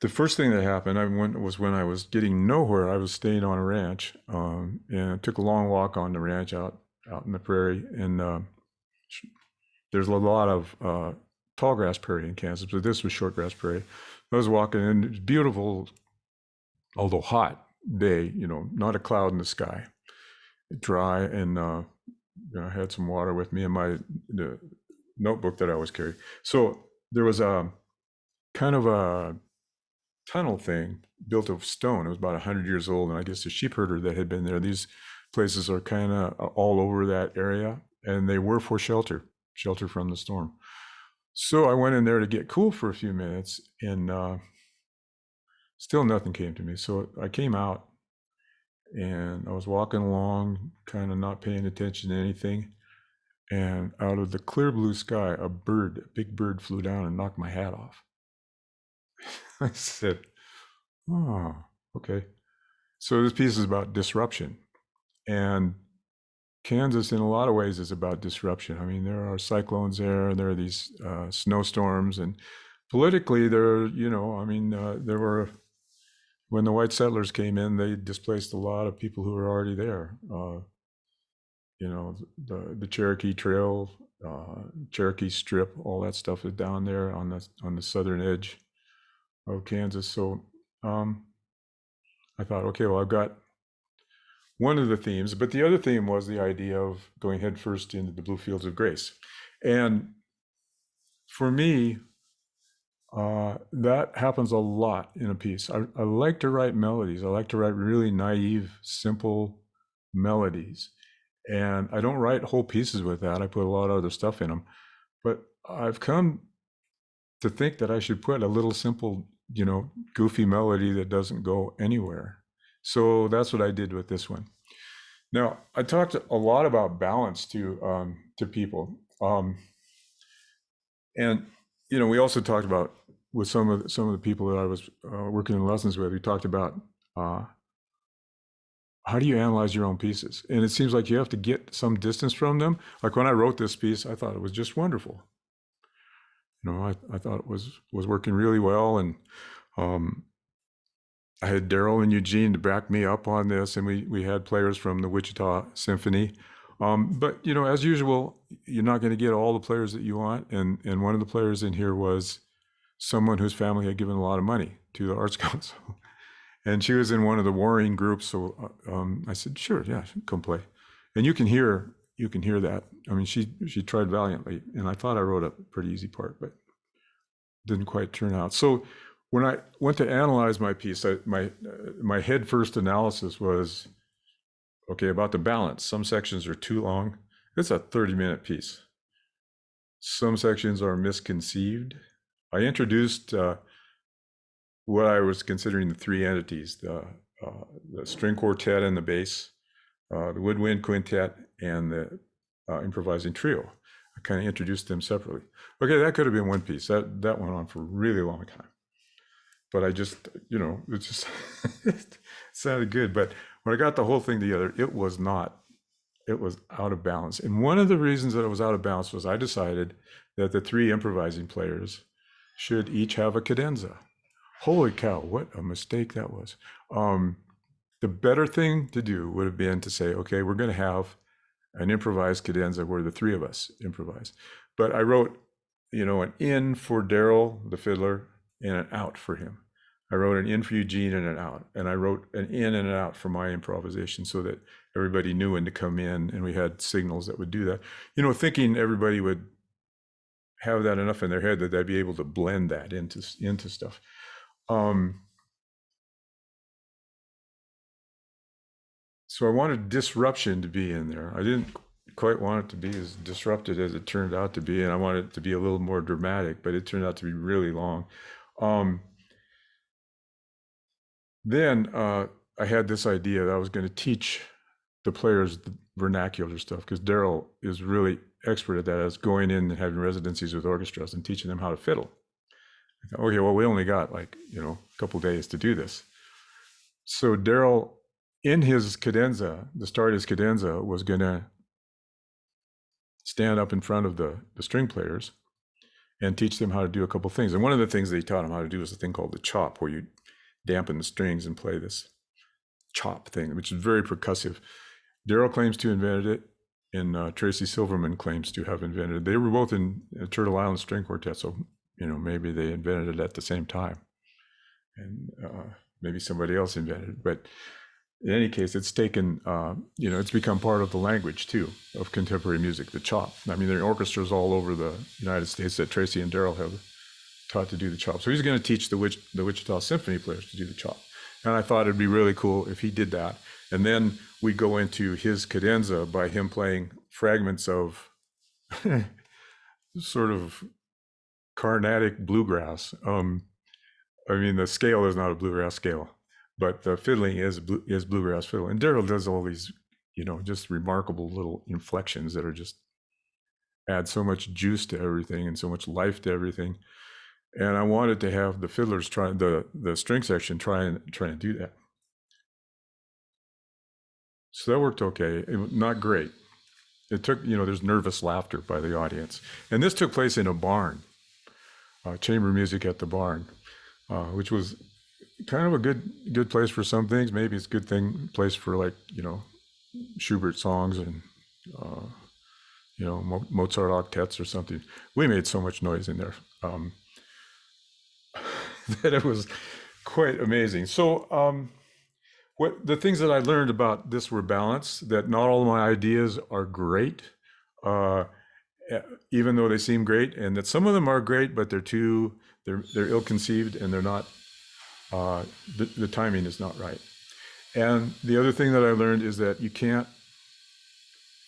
The first thing that happened was when I was getting nowhere. I was staying on a ranch, and I took a long walk on the ranch out in the prairie. And there's a lot of tall grass prairie in Kansas, but this was short grass prairie. I was walking, and it was beautiful, although hot day. Not a cloud in the sky, dry, and I had some water with me and the notebook that I always carry. So there was a kind of a tunnel thing built of stone. It was about 100 years old, and I guess the sheep herder that had been there. These places are kind of all over that area, and they were for shelter from the storm. So I went in there to get cool for a few minutes, and still nothing came to me. So I came out, and I was walking along, kind of not paying attention to anything. And out of the clear blue sky, a big bird flew down and knocked my hat off. I said, oh, okay. So this piece is about disruption. And Kansas, in a lot of ways, is about disruption. I mean, there are cyclones there, and there are these snowstorms, and politically, there were, when the white settlers came in, they displaced a lot of people who were already there. The Cherokee Trail, Cherokee Strip, all that stuff is down there on the southern edge of Kansas. So I thought, okay, well, I've got one of the themes, but the other theme was the idea of going headfirst into the blue fields of grace. And for me, that happens a lot in a piece. I like to write melodies. I like to write really naive, simple melodies. And I don't write whole pieces with that. I put a lot of other stuff in them. But I've come to think that I should put a little simple, goofy melody that doesn't go anywhere. So that's what I did with this one. Now, I talked a lot about balance to people. And, we also talked about, with some of the people that I was working in lessons with, we talked about how do you analyze your own pieces? And it seems like you have to get some distance from them. Like when I wrote this piece, I thought it was just wonderful. I thought it was working really well. And I had Daryl and Eugene to back me up on this, and we had players from the Wichita Symphony. But as usual, you're not going to get all the players that you want. And one of the players in here was someone whose family had given a lot of money to the Arts Council, and she was in one of the warring groups. So I said, sure, yeah, come play. And you can hear that. I mean, she tried valiantly, and I thought I wrote a pretty easy part, but didn't quite turn out. So when I went to analyze my piece, my head first analysis was, okay, about the balance. Some sections are too long. It's a 30-minute piece. Some sections are misconceived. I introduced what I was considering the three entities, the string quartet and the bass, the woodwind quintet, and the improvising trio. I kind of introduced them separately. Okay, that could have been one piece. That went on for a really long time. But I just, it just it sounded good. But when I got the whole thing together, it was not. It was out of balance. And one of the reasons that it was out of balance was I decided that the three improvising players should each have a cadenza. Holy cow, what a mistake that was. The better thing to do would have been to say, okay, we're going to have an improvised cadenza where the three of us improvise. But I wrote, an in for Daryl, the fiddler, and an out for him. I wrote an in for Eugene and an out. And I wrote an in and an out for my improvisation so that everybody knew when to come in, and we had signals that would do that. Thinking everybody would have that enough in their head that they'd be able to blend that into stuff. So I wanted disruption to be in there. I didn't quite want it to be as disrupted as it turned out to be, and I wanted it to be a little more dramatic, but it turned out to be really long. Then I had this idea that I was going to teach the players the vernacular stuff, because Daryl is really expert at that, as going in and having residencies with orchestras and teaching them how to fiddle. I thought, okay, well, we only got a couple days to do this. So Daryl, in his cadenza, the start of his cadenza, was going to stand up in front of the string players and teach them how to do a couple things. And one of the things that he taught them how to do is a thing called the chop, where you dampen the strings and play this chop thing, which is very percussive. Daryl claims to have invented it, and Tracy Silverman claims to have invented it. They were both in Turtle Island String Quartet, so maybe they invented it at the same time, and maybe somebody else invented it. But in any case, it's taken, it's become part of the language too of contemporary music, the chop. I mean, there are orchestras all over the United States that Tracy and Daryl have taught to do the chop. So he's going to teach the Wichita Symphony players to do the chop. And I thought it'd be really cool if he did that. And then we go into his cadenza by him playing fragments of sort of Carnatic bluegrass. I mean, the scale is not a bluegrass scale, but the fiddling is bluegrass fiddle. And Daryl does all these, just remarkable little inflections that are just add so much juice to everything and so much life to everything. and I wanted to have the fiddlers try the string section try and do that. So that worked okay. Not great. It took, there's nervous laughter by the audience, and this took place in a barn, chamber music at the barn, which was kind of a good place for some things. Maybe it's a good place for, like, Schubert songs and Mozart octets or something. We made so much noise in there that it was quite amazing. So what the things that I learned about this were balance, that not all of my ideas are great, even though they seem great, and that some of them are great, but they're ill-conceived, and they're not, the timing is not right. And the other thing that I learned is that you can't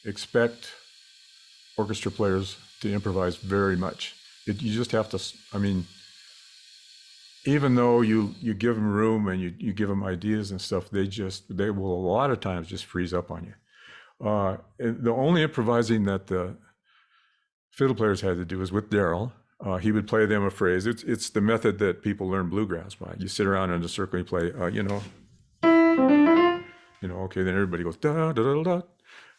expect orchestra players to improvise very much. You just have to, even though you give them room and you give them ideas and stuff, they will a lot of times just freeze up on you. And the only improvising that the fiddle players had to do was with Daryl. He would play them a phrase. It's the method that people learn bluegrass by. You sit around in a circle, you play, okay, then everybody goes da da da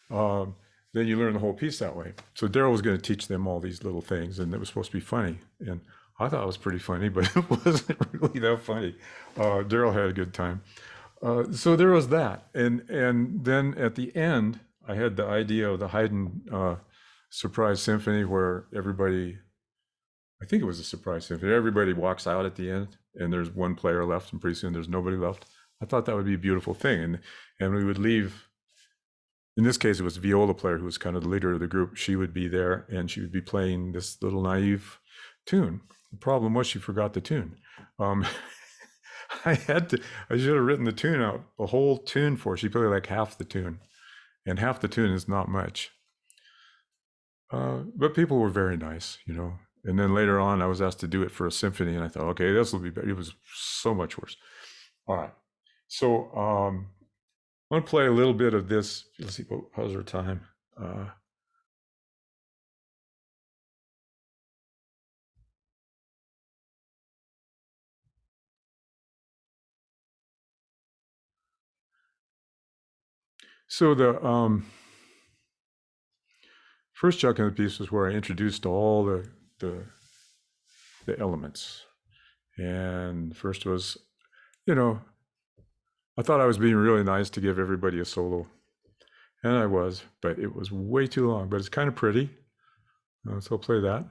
da. Then you learn the whole piece that way. So Daryl was going to teach them all these little things, and it was supposed to be funny. And I thought it was pretty funny, but it wasn't really that funny. Daryl had a good time. So there was that. And then at the end, I had the idea of the Haydn surprise symphony, where everybody, I think it was a surprise symphony, everybody walks out at the end, and there's one player left, and pretty soon there's nobody left. I thought that would be a beautiful thing. And we would leave. In this case, it was the viola player who was kind of the leader of the group. She would be there, and she would be playing this little naive tune. The problem was she forgot the tune. I should have written the tune out, a whole tune for her. She played like half the tune, and half the tune is not much. But people were very nice, And then later on, I was asked to do it for a symphony, and I thought, okay, this will be better. It was so much worse. All right. So I'm going to play a little bit of this. Let's see, how's our time? So the first chunk of the piece was where I introduced all the elements. And first was, I thought I was being really nice to give everybody a solo. And I was, but it was way too long, but it's kind of pretty. So I'll play that.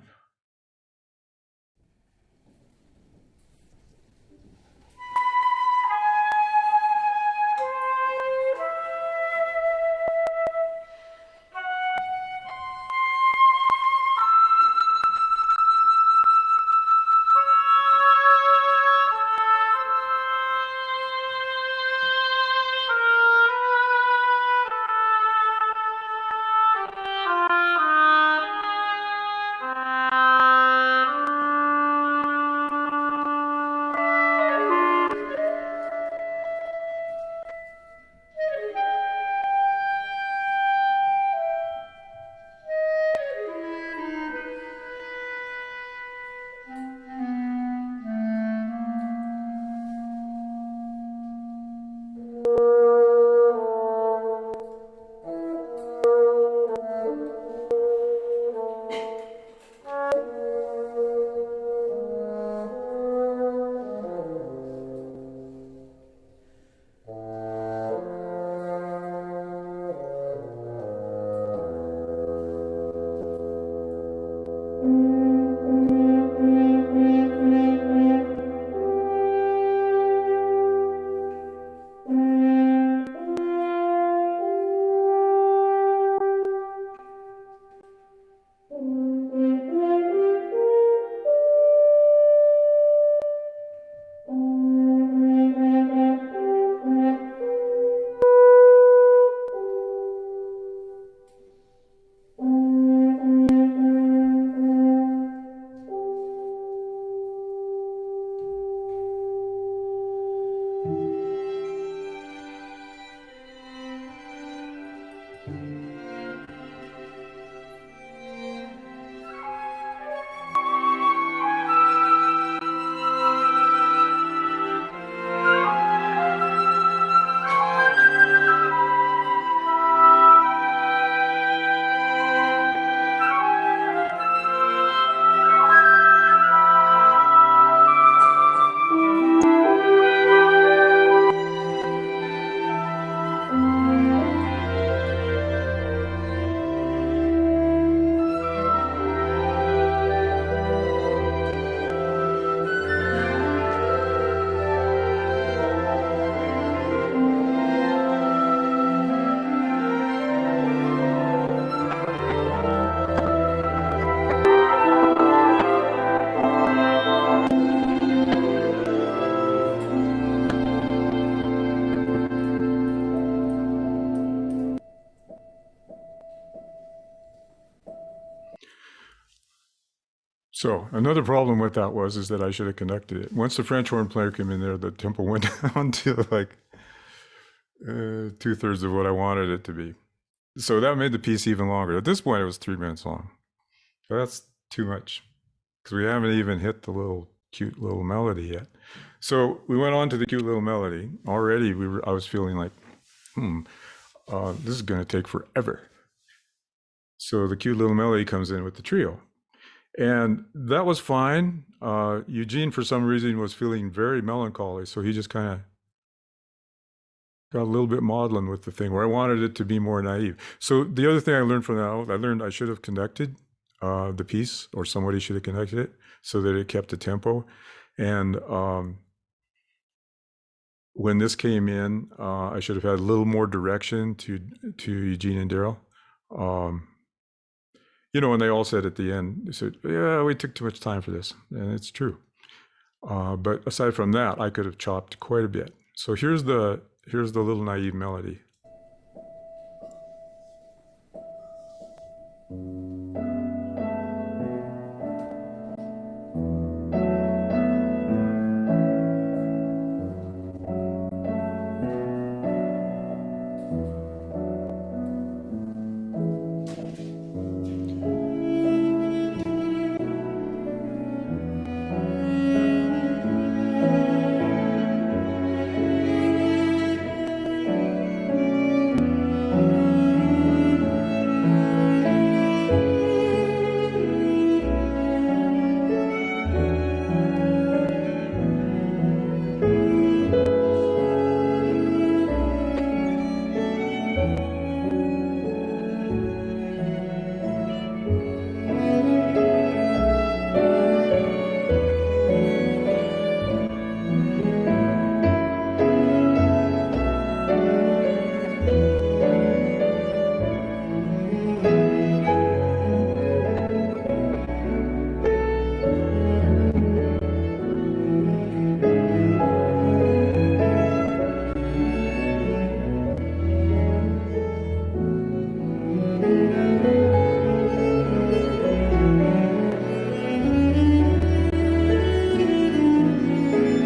So another problem with that is that I should have connected it. Once the French horn player came in there, the tempo went down to like 2/3 of what I wanted it to be. So that made the piece even longer. At this point, it was 3 minutes long. But that's too much because we haven't even hit the little cute little melody yet. So we went on to the cute little melody. Already, I was feeling like, this is going to take forever. So the cute little melody comes in with the trio. And that was fine. Eugene, for some reason, was feeling very melancholy. So he just kind of got a little bit maudlin with the thing where I wanted it to be more naive. So the other thing I learned from that, I learned I should have connected the piece, or somebody should have connected it so that it kept the tempo. And when this came in, I should have had a little more direction to Eugene and Daryl. And they all said at the end, they said, yeah, we took too much time for this. And it's true. But aside from that, I could have chopped quite a bit. So here's the little naive melody.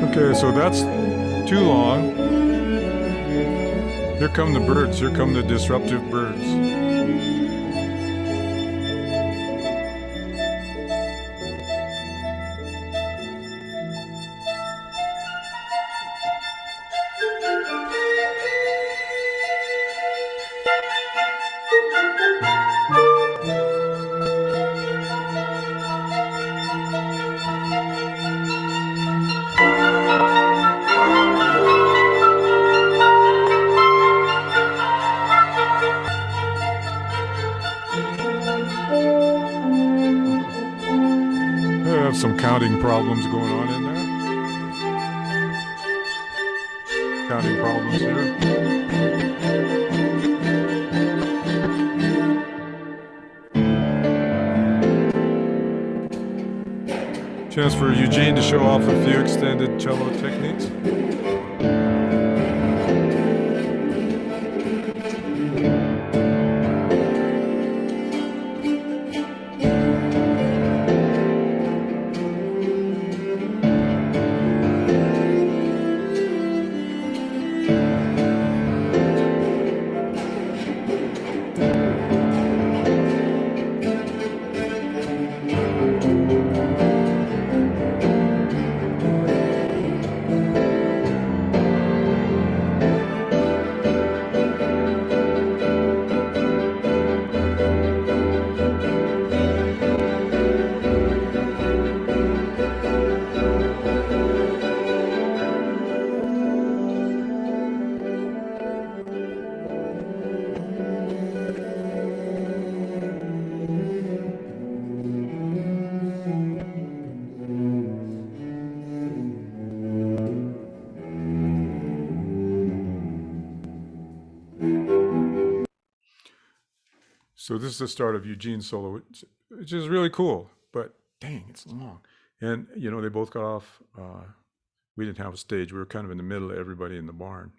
Okay, so that's too long. Here come the birds. Here come the disruptive birds. I have some counting problems going on in there. Counting problems here. Chance for Eugene to show off a few extended cello techniques. So this is the start of Eugene's solo, which is really cool, but dang, it's long. And, they both got off. We didn't have a stage. We were kind of in the middle of everybody in the barn.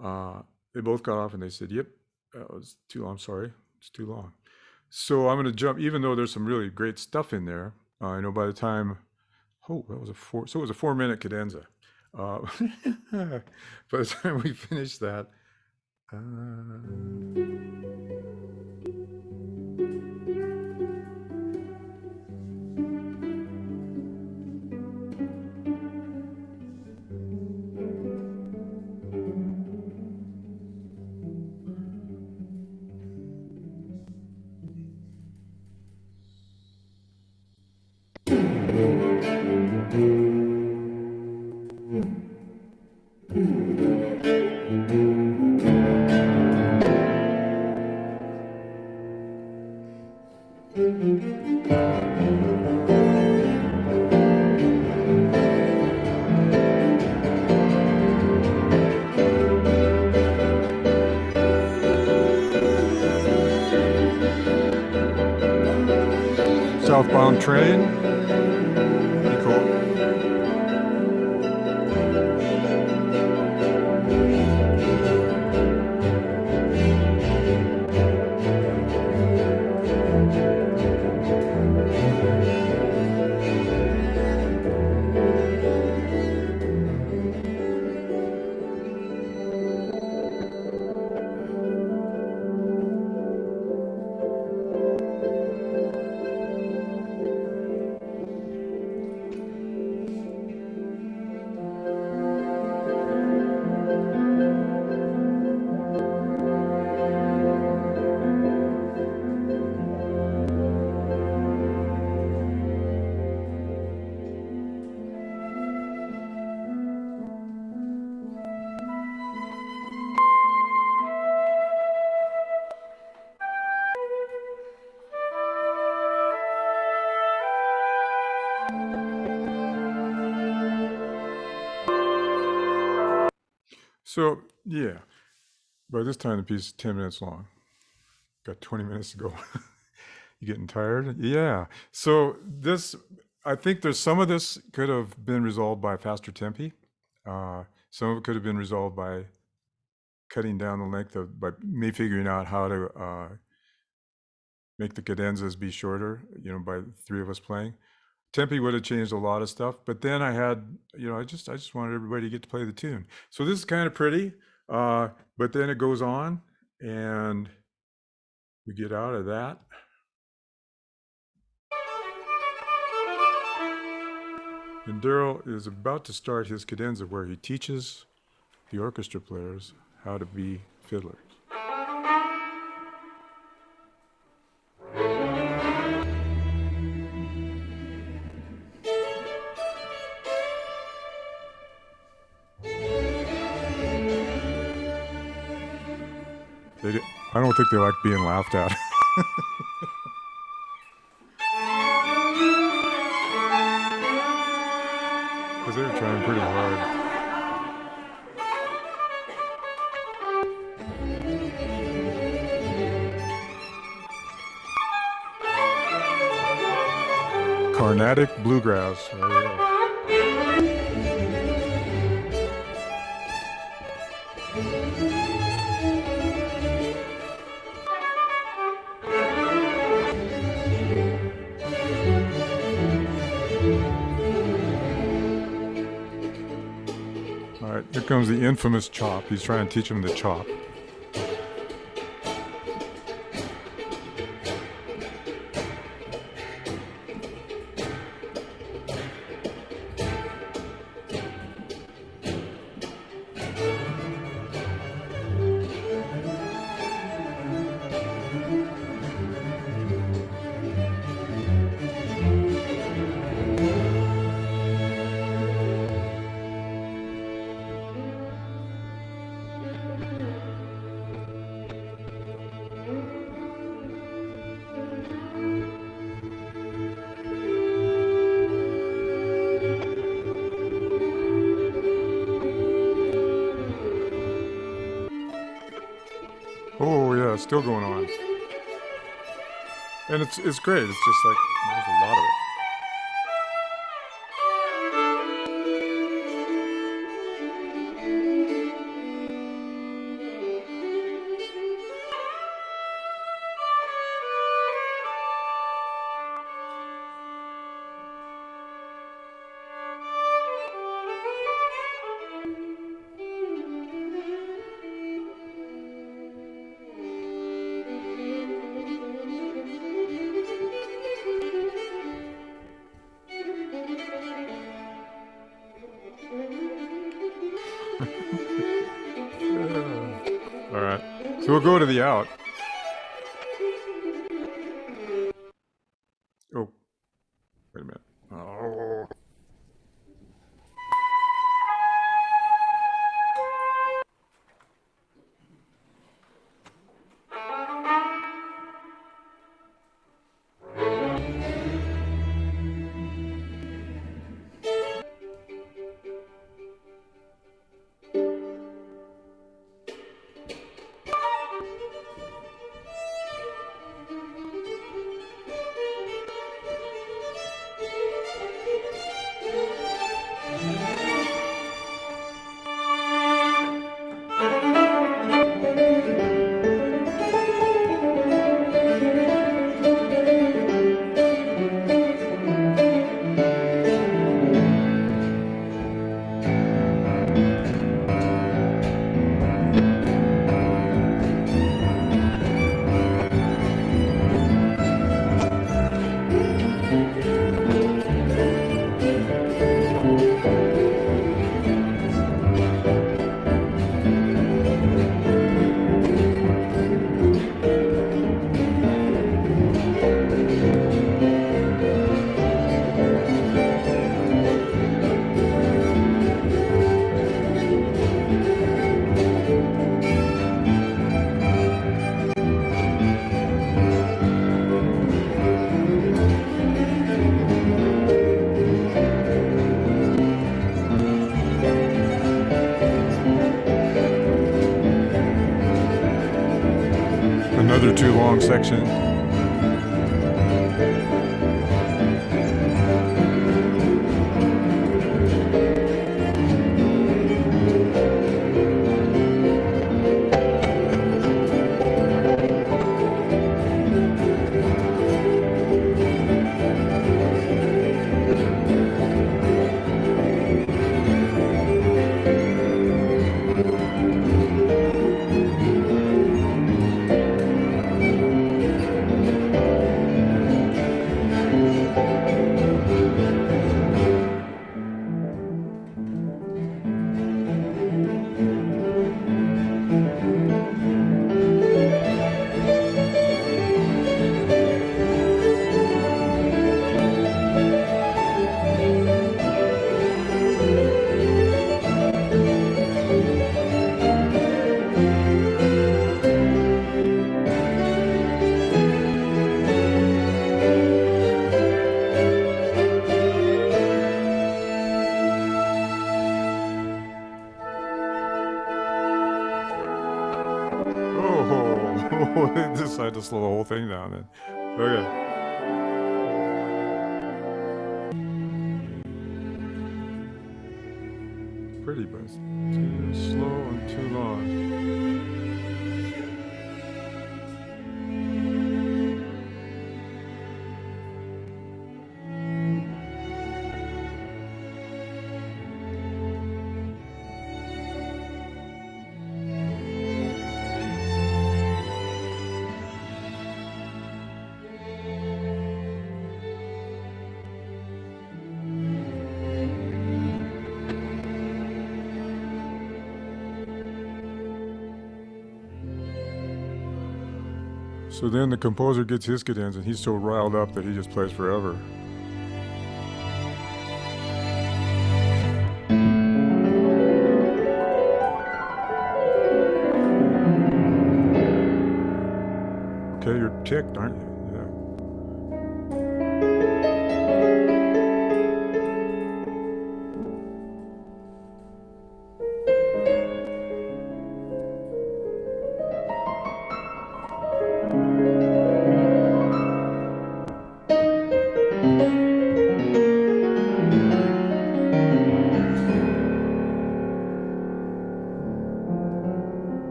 They both got off and they said, yep, that was too long. I'm sorry, it's too long. So I'm going to jump, even though there's some really great stuff in there, I know by the time, oh, that was so it was a 4-minute cadenza. By the time we finished that, southbound train. Pretty cool. So, yeah, by this time the piece is 10 minutes long. Got 20 minutes to go. You getting tired? Yeah. So I think there's some of this could have been resolved by faster tempi. Some of it could have been resolved by cutting down the length by me figuring out how to make the cadenzas be shorter, by 3 of us playing. Tempi would have changed a lot of stuff, but then I had, I just wanted everybody to get to play the tune. So this is kind of pretty, but then it goes on and we get out of that. And Daryl is about to start his cadenza where he teaches the orchestra players how to be fiddlers. I don't think they like being laughed at. Because they were trying pretty hard. Carnatic bluegrass. All right, here comes the infamous chop. He's trying to teach him the chop. Oh yeah, it's still going on. And it's great. It's just like there's a lot of it. All right. So we'll go to the out. Oh, wait a minute. Oh. Another too long section. Oh, they decided to slow the whole thing down then. Okay. Pretty, but it's too slow and too long. So then the composer gets his cadence and he's so riled up that he just plays forever. Okay, you're ticked, aren't you?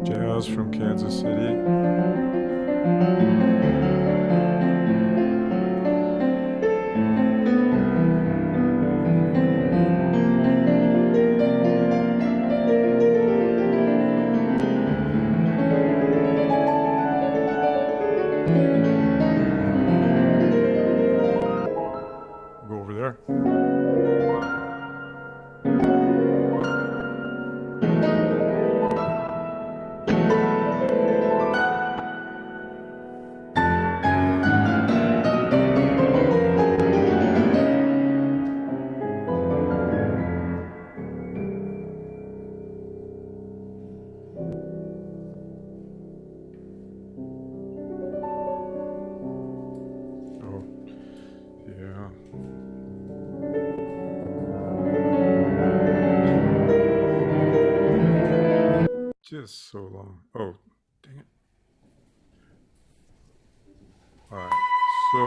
Jazz from Kansas City. Go over there. this so long? Oh, dang it. All right. So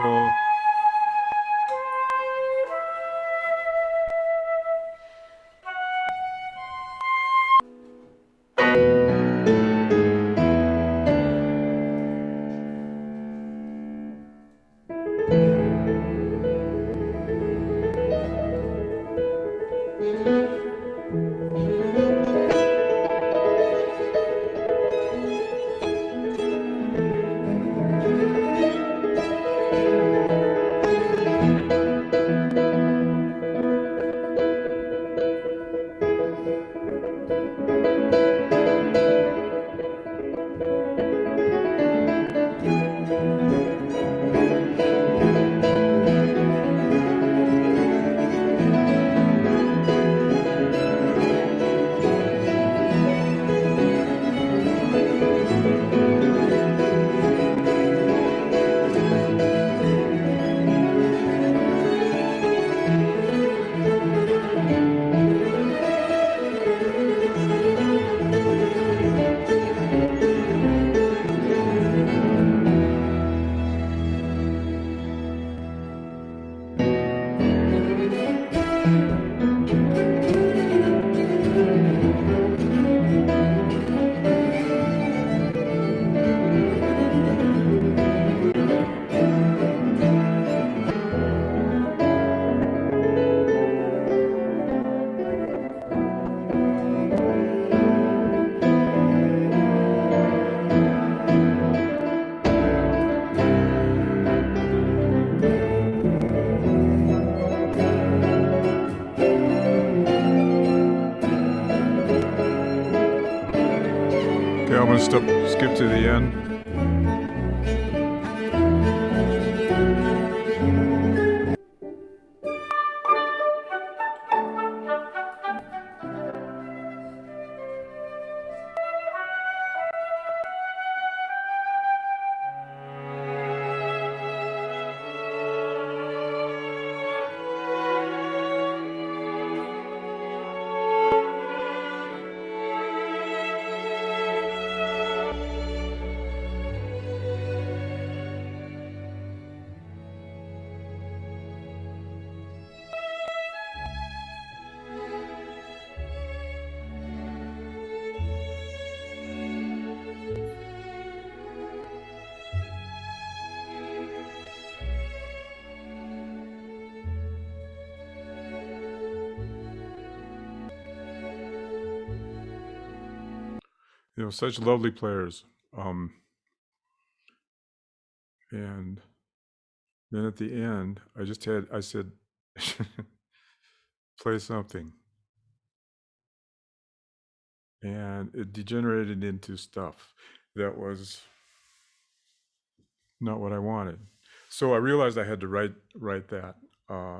okay, I'm gonna skip to the end. You know, such lovely players. And then at the end, I said, play something. And it degenerated into stuff that was not what I wanted. So I realized I had to write that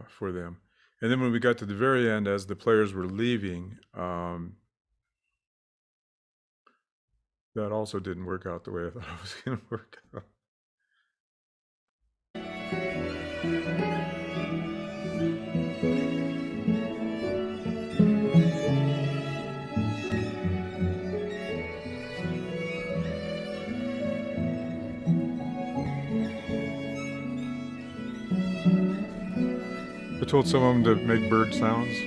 for them. And then when we got to the very end, as the players were leaving, that also didn't work out the way I thought it was going to work out. I told some of them to make bird sounds.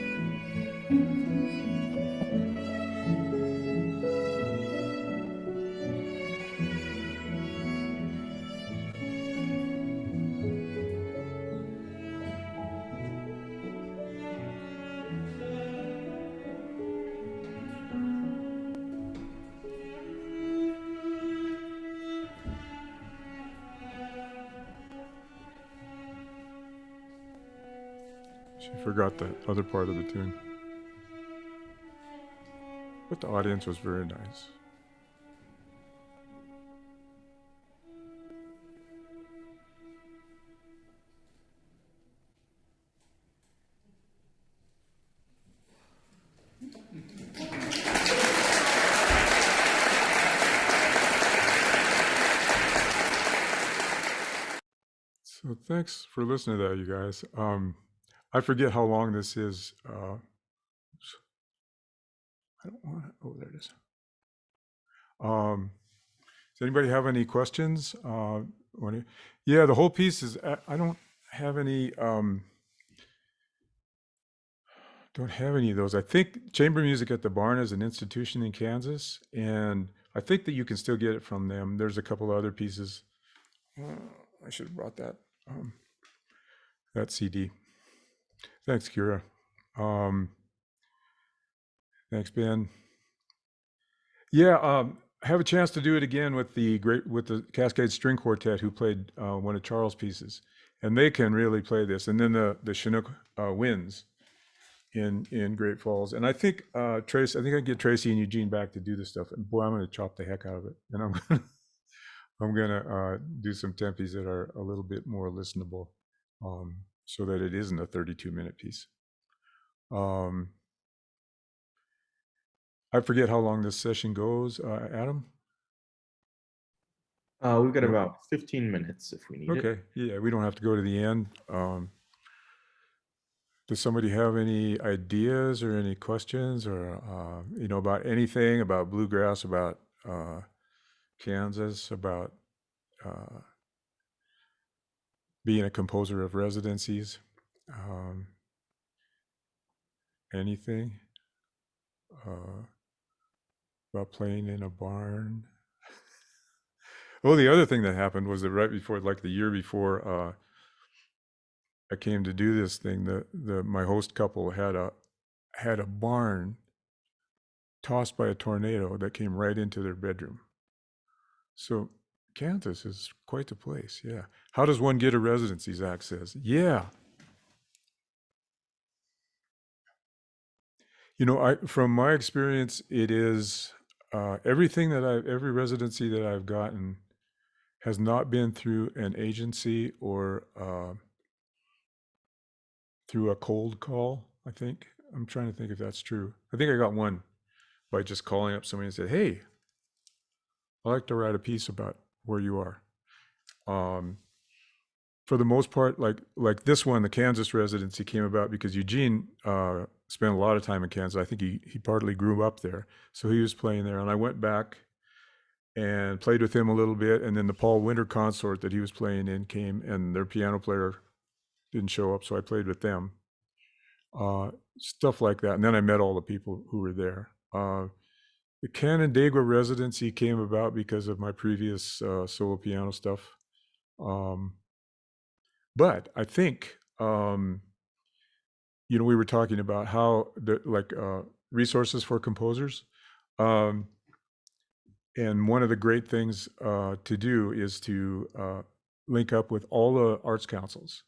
She forgot the other part of the tune. But the audience was very nice. So thanks for listening to that, you guys. I forget how long this is. I don't want to. Oh, there it is. Does anybody have any questions? Yeah, the whole piece is, I don't have any of those. I think chamber music at the barn is an institution in Kansas, and I think that you can still get it from them. There's a couple other pieces. I should have brought that CD. Thanks, Kira. Thanks, Ben. Yeah, I have a chance to do it again with the Cascade String Quartet, who played one of Charles' pieces, and they can really play this. And then the Chinook winds in Great Falls, and I think Trace. I think I can get Tracy and Eugene back to do this stuff. And boy, I'm going to chop the heck out of it, and I'm gonna do some tempies that are a little bit more listenable, so that it isn't a 32-minute piece. I forget how long this session goes, Adam. We've got No. about 15 minutes if we need it. Okay, yeah, we don't have to go to the end. Does somebody have any ideas or any questions or, about anything, about bluegrass, about Kansas, about being a composer of residencies? Anything? About playing in a barn? Well, the other thing that happened was that right before, like the year before I came to do this thing, my host couple had a barn tossed by a tornado that came right into their bedroom. So Kansas is quite the place, yeah. How does one get a residency, Zach says. Yeah. From my experience, it is every residency that I've gotten has not been through an agency or through a cold call, I think. I'm trying to think if that's true. I think I got one by just calling up somebody and said, hey, I'd like to write a piece about where you are. For the most part, like this one, the Kansas residency came about because Eugene spent a lot of time in Kansas. I think he partly grew up there. So he was playing there. And I went back and played with him a little bit. And then the Paul Winter consort that he was playing in came, and their piano player didn't show up. So I played with them. Stuff like that. And then I met all the people who were there. The Canandaigua residency came about because of my previous solo piano stuff. But I think, we were talking about how resources for composers. And one of the great things to do is to link up with all the arts councils.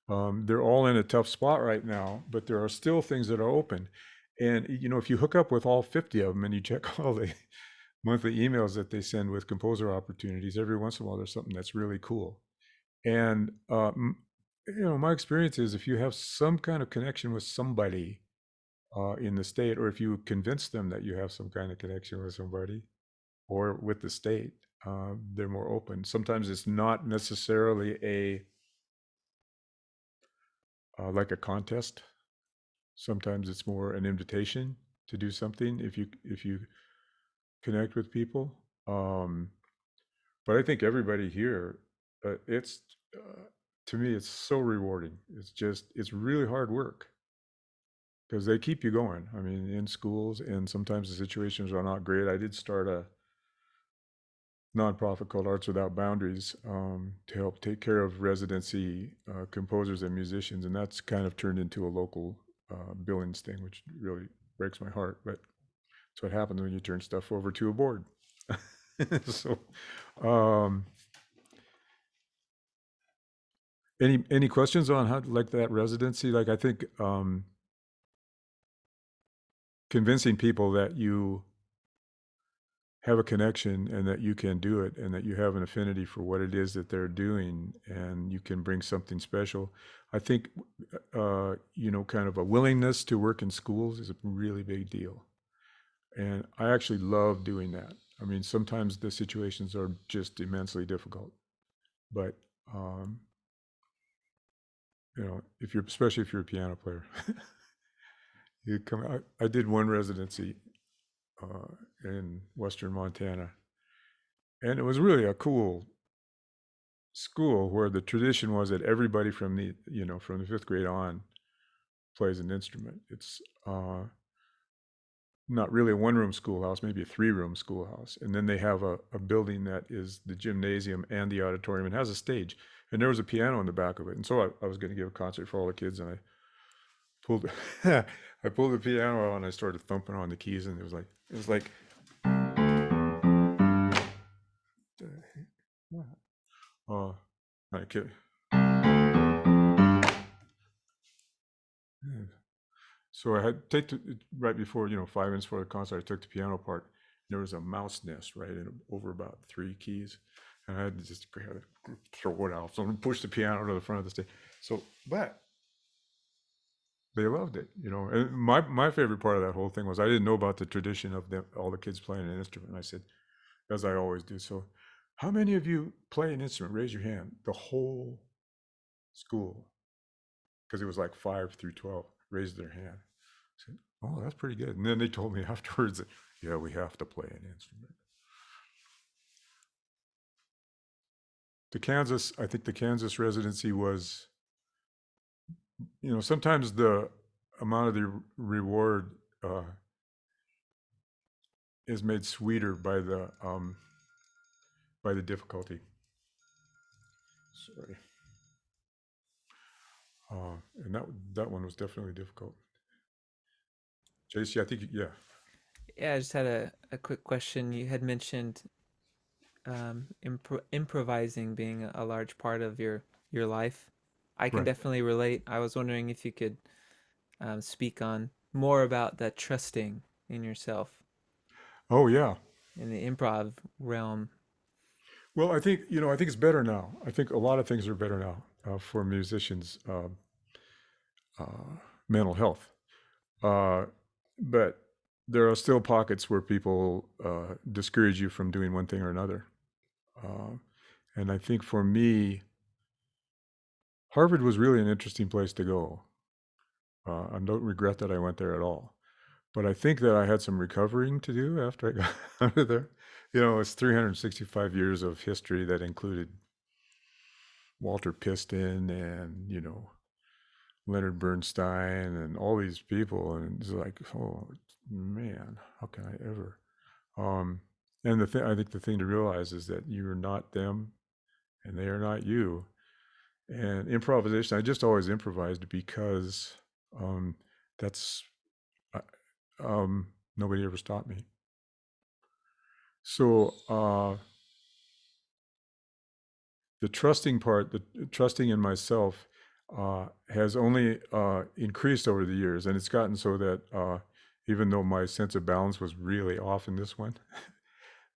They're all in a tough spot right now, but there are still things that are open. And, if you hook up with all 50 of them and you check all the monthly emails that they send with composer opportunities, every once in a while there's something that's really cool. And, my experience is if you have some kind of connection with somebody in the state, or if you convince them that you have some kind of connection with somebody or with the state, they're more open. Sometimes it's not necessarily like a contest. Sometimes it's more an invitation to do something if you connect with people. But I think everybody here, it's to me, it's so rewarding. It's really hard work because they keep you going. I mean, in schools, and sometimes the situations are not great. I did start a nonprofit called Arts Without Boundaries to help take care of residency composers and musicians, and that's kind of turned into a local billings thing, which really breaks my heart. But that's what happens when you turn stuff over to a board. So, any questions on how like that residency? Like I think convincing people that you have a connection and that you can do it and that you have an affinity for what it is that they're doing and you can bring something special. I think, kind of a willingness to work in schools is a really big deal. And I actually love doing that. I mean, sometimes the situations are just immensely difficult, but, especially if you're a piano player, I did one residency in Western Montana. And it was really a cool school where the tradition was that everybody from from the fifth grade on plays an instrument. It's not really a one-room schoolhouse, maybe a three-room schoolhouse. And then they have a building that is the gymnasium and the auditorium and has a stage. And there was a piano in the back of it. And so I was going to give a concert for all the kids, and I pulled I pulled the piano out and I started thumping on the keys, and it was like I kid. So I had take right before 5 minutes before the concert, I took the piano apart. There was a mouse nest right in over about 3 keys, and I had to just grab it, throw it out. So I pushed the piano to the front of the stage. So, but they loved it, And my favorite part of that whole thing was I didn't know about the tradition of all the kids playing an instrument. And I said, as I always do, so how many of you play an instrument? Raise your hand. The whole school, because it was like 5 through 12, raised their hand. I said, oh, that's pretty good. And then they told me afterwards that, yeah, we have to play an instrument. I think the Kansas residency was, sometimes the amount of the reward is made sweeter by the difficulty. Sorry. And that one was definitely difficult. JC, I think, yeah. Yeah, I just had a quick question. You had mentioned improvising being a large part of your life. I can Right. definitely relate. I was wondering if you could speak on more about that trusting in yourself Oh, yeah. in the improv realm. Well, I think it's better now. I think a lot of things are better now for musicians' mental health. But there are still pockets where people discourage you from doing one thing or another. And I think for me, Harvard was really an interesting place to go. I don't regret that I went there at all. But I think that I had some recovering to do after I got out of there. It's 365 years of history that included Walter Piston and, Leonard Bernstein and all these people. And it's like, oh, man, how can I ever? And I think the thing to realize is that you're not them and they are not you. And improvisation, I just always improvised because that's nobody ever stopped me. So the trusting part, the trusting in myself, has only increased over the years, and it's gotten so that even though my sense of balance was really off in this one,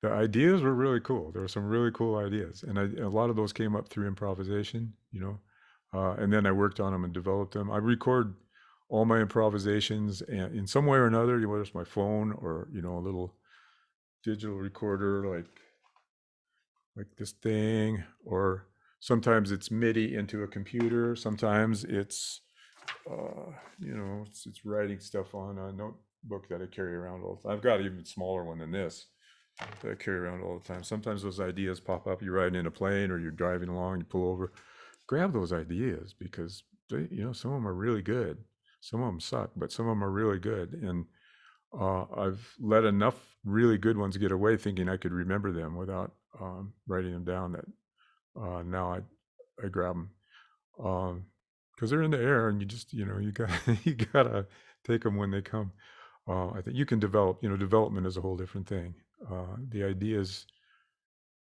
the ideas were really cool. There were some really cool ideas, and a lot of those came up through improvisation, and then I worked on them and developed them. I record all my improvisations and in some way or another, whether it's my phone or a little digital recorder like this thing, or sometimes it's MIDI into a computer. Sometimes it's it's writing stuff on a notebook that I carry around all the time. I've got an even smaller one than this that I carry around all the time. Sometimes those ideas pop up. You're riding in a plane or you're driving along, you pull over, grab those ideas because they, some of them are really good. Some of them suck, but some of them are really good. And I've let enough really good ones get away thinking I could remember them without writing them down that now I grab them because they're in the air and you just, you gotta take them when they come. I think you can develop, development is a whole different thing. The ideas,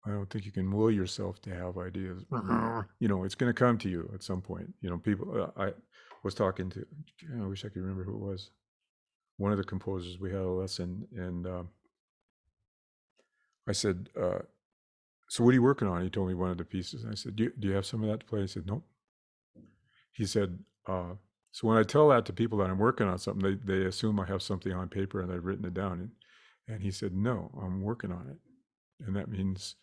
I don't think you can will yourself to have ideas. It's going to come to you at some point. People, I was talking to, I wish I could remember who it was. One of the composers, we had a lesson, and I said, so what are you working on? He told me one of the pieces. And I said, do you have some of that to play? He said, nope. He said, so when I tell that to people that I'm working on something, they assume I have something on paper and I've written it down. And he said, no, I'm working on it. And that means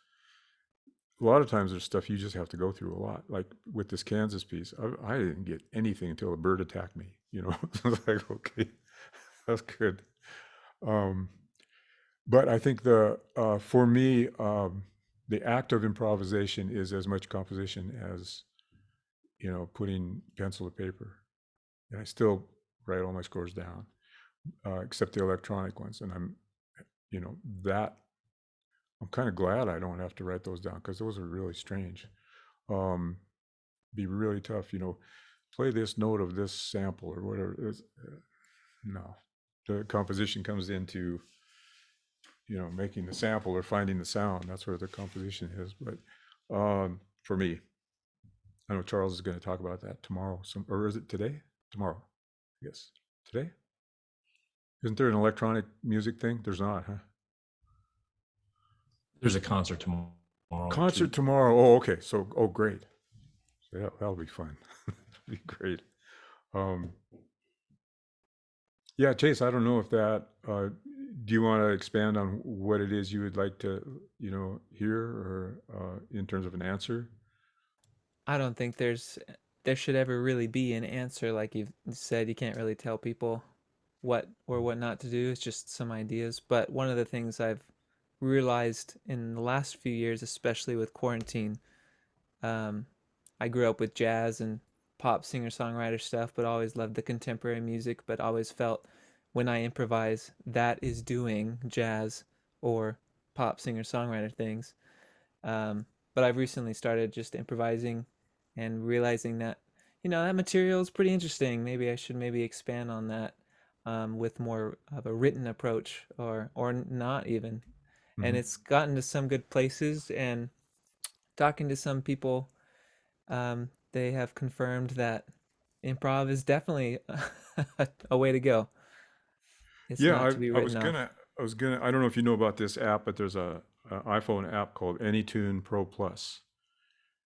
a lot of times there's stuff you just have to go through a lot. Like with this Kansas piece, I didn't get anything until a bird attacked me. I was like, okay, that's good. But I think for me, the act of improvisation is as much composition as, putting pencil to paper. And I still write all my scores down, except the electronic ones. And that I'm kind of glad I don't have to write those down, because those are really strange. Be really tough, play this note of this sample or whatever. No, the composition comes into, making the sample or finding the sound. That's where the composition is. But for me, I know Charles is going to talk about that tomorrow. Or is it today? Tomorrow. Yes. Today? Isn't there an electronic music thing? There's not, huh? There's a concert tomorrow. Concert too. tomorrow. Oh, okay. So, great. So yeah, that'll be fun. That'll be great. Yeah, Chase, I don't know if that, do you want to expand on what it is you would like to, hear, or in terms of an answer? I don't think there should ever really be an answer. Like you've said, you can't really tell people what or what not to do. It's just some ideas. But one of the things I've realized in the last few years, especially with quarantine, I grew up with jazz and pop singer-songwriter stuff, but always loved the contemporary music, but always felt when I improvise, that is doing jazz or pop singer-songwriter things. But I've recently started just improvising and realizing that, that material is pretty interesting. Maybe I should expand on that with more of a written approach, or not even. And Mhm. it's gotten to some good places, and talking to some people, they have confirmed that improv is definitely a way to go. It's Yeah, not to be written off. I don't know if you know about this app, but there's a iPhone app called AnyTune Pro Plus.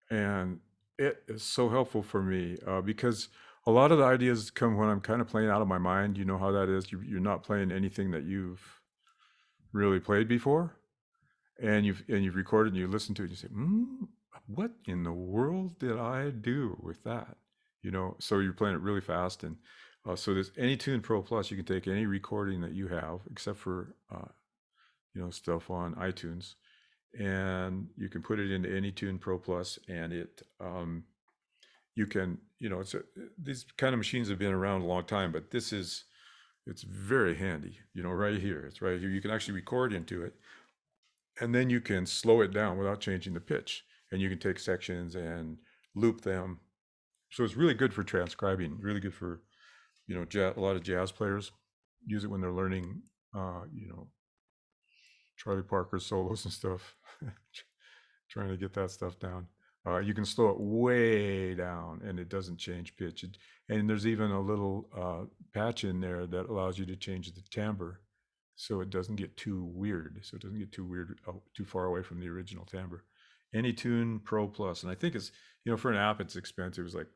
And it is so helpful for me, because a lot of the ideas come when I'm kind of playing out of my mind. You know how that is. You're not playing anything that you've really played before, and you've recorded and you listen to it and you say, what in the world did I do with that? So you're playing it really fast. And so this AnyTune Pro Plus, you can take any recording that you have, except for stuff on iTunes, and you can put it into AnyTune Pro Plus, and it you can, these kind of machines have been around a long time, but it's very handy, right here. It's right here. You can actually record into it, and then you can slow it down without changing the pitch, and you can take sections and loop them. So it's really good for transcribing, really good for, a lot of jazz players use it when they're learning, Charlie Parker solos and stuff, trying to get that stuff down. You can slow it way down and it doesn't change pitch. And there's even a little patch in there that allows you to change the timbre, so it doesn't get too weird. So it doesn't get too weird, too far away from the original timbre. AnyTune Pro Plus, and I think it's, for an app, it's expensive. It's like,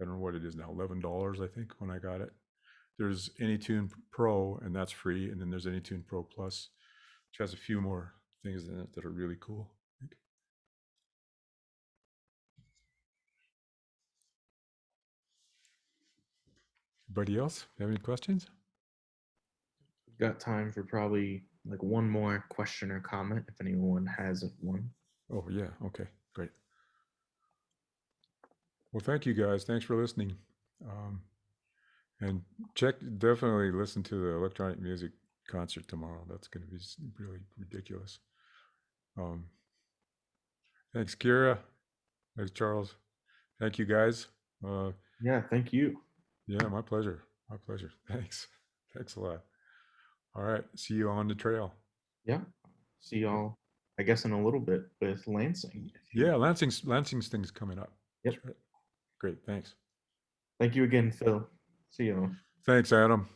I don't know what it is now, $11, I think, when I got it. There's AnyTune Pro, and that's free, and then there's AnyTune Pro Plus, which has a few more things in it that are really cool. Anybody else have any questions? We've got time for probably like one more question or comment if anyone has one. Oh, yeah. Okay, great. Well, thank you guys. Thanks for listening. And definitely listen to the electronic music concert tomorrow. That's going to be really ridiculous. Thanks, Kira. Thanks, Charles. Thank you, guys. Yeah, thank you. Yeah, my pleasure. My pleasure. Thanks. Thanks a lot. All right. See you on the trail. Yeah. See y'all, I guess, in a little bit with Lansing. Yeah, Lansing's thing's coming up. Yep. That's right. Great. Thanks. Thank you again, Phil. See y'all. Thanks, Adam.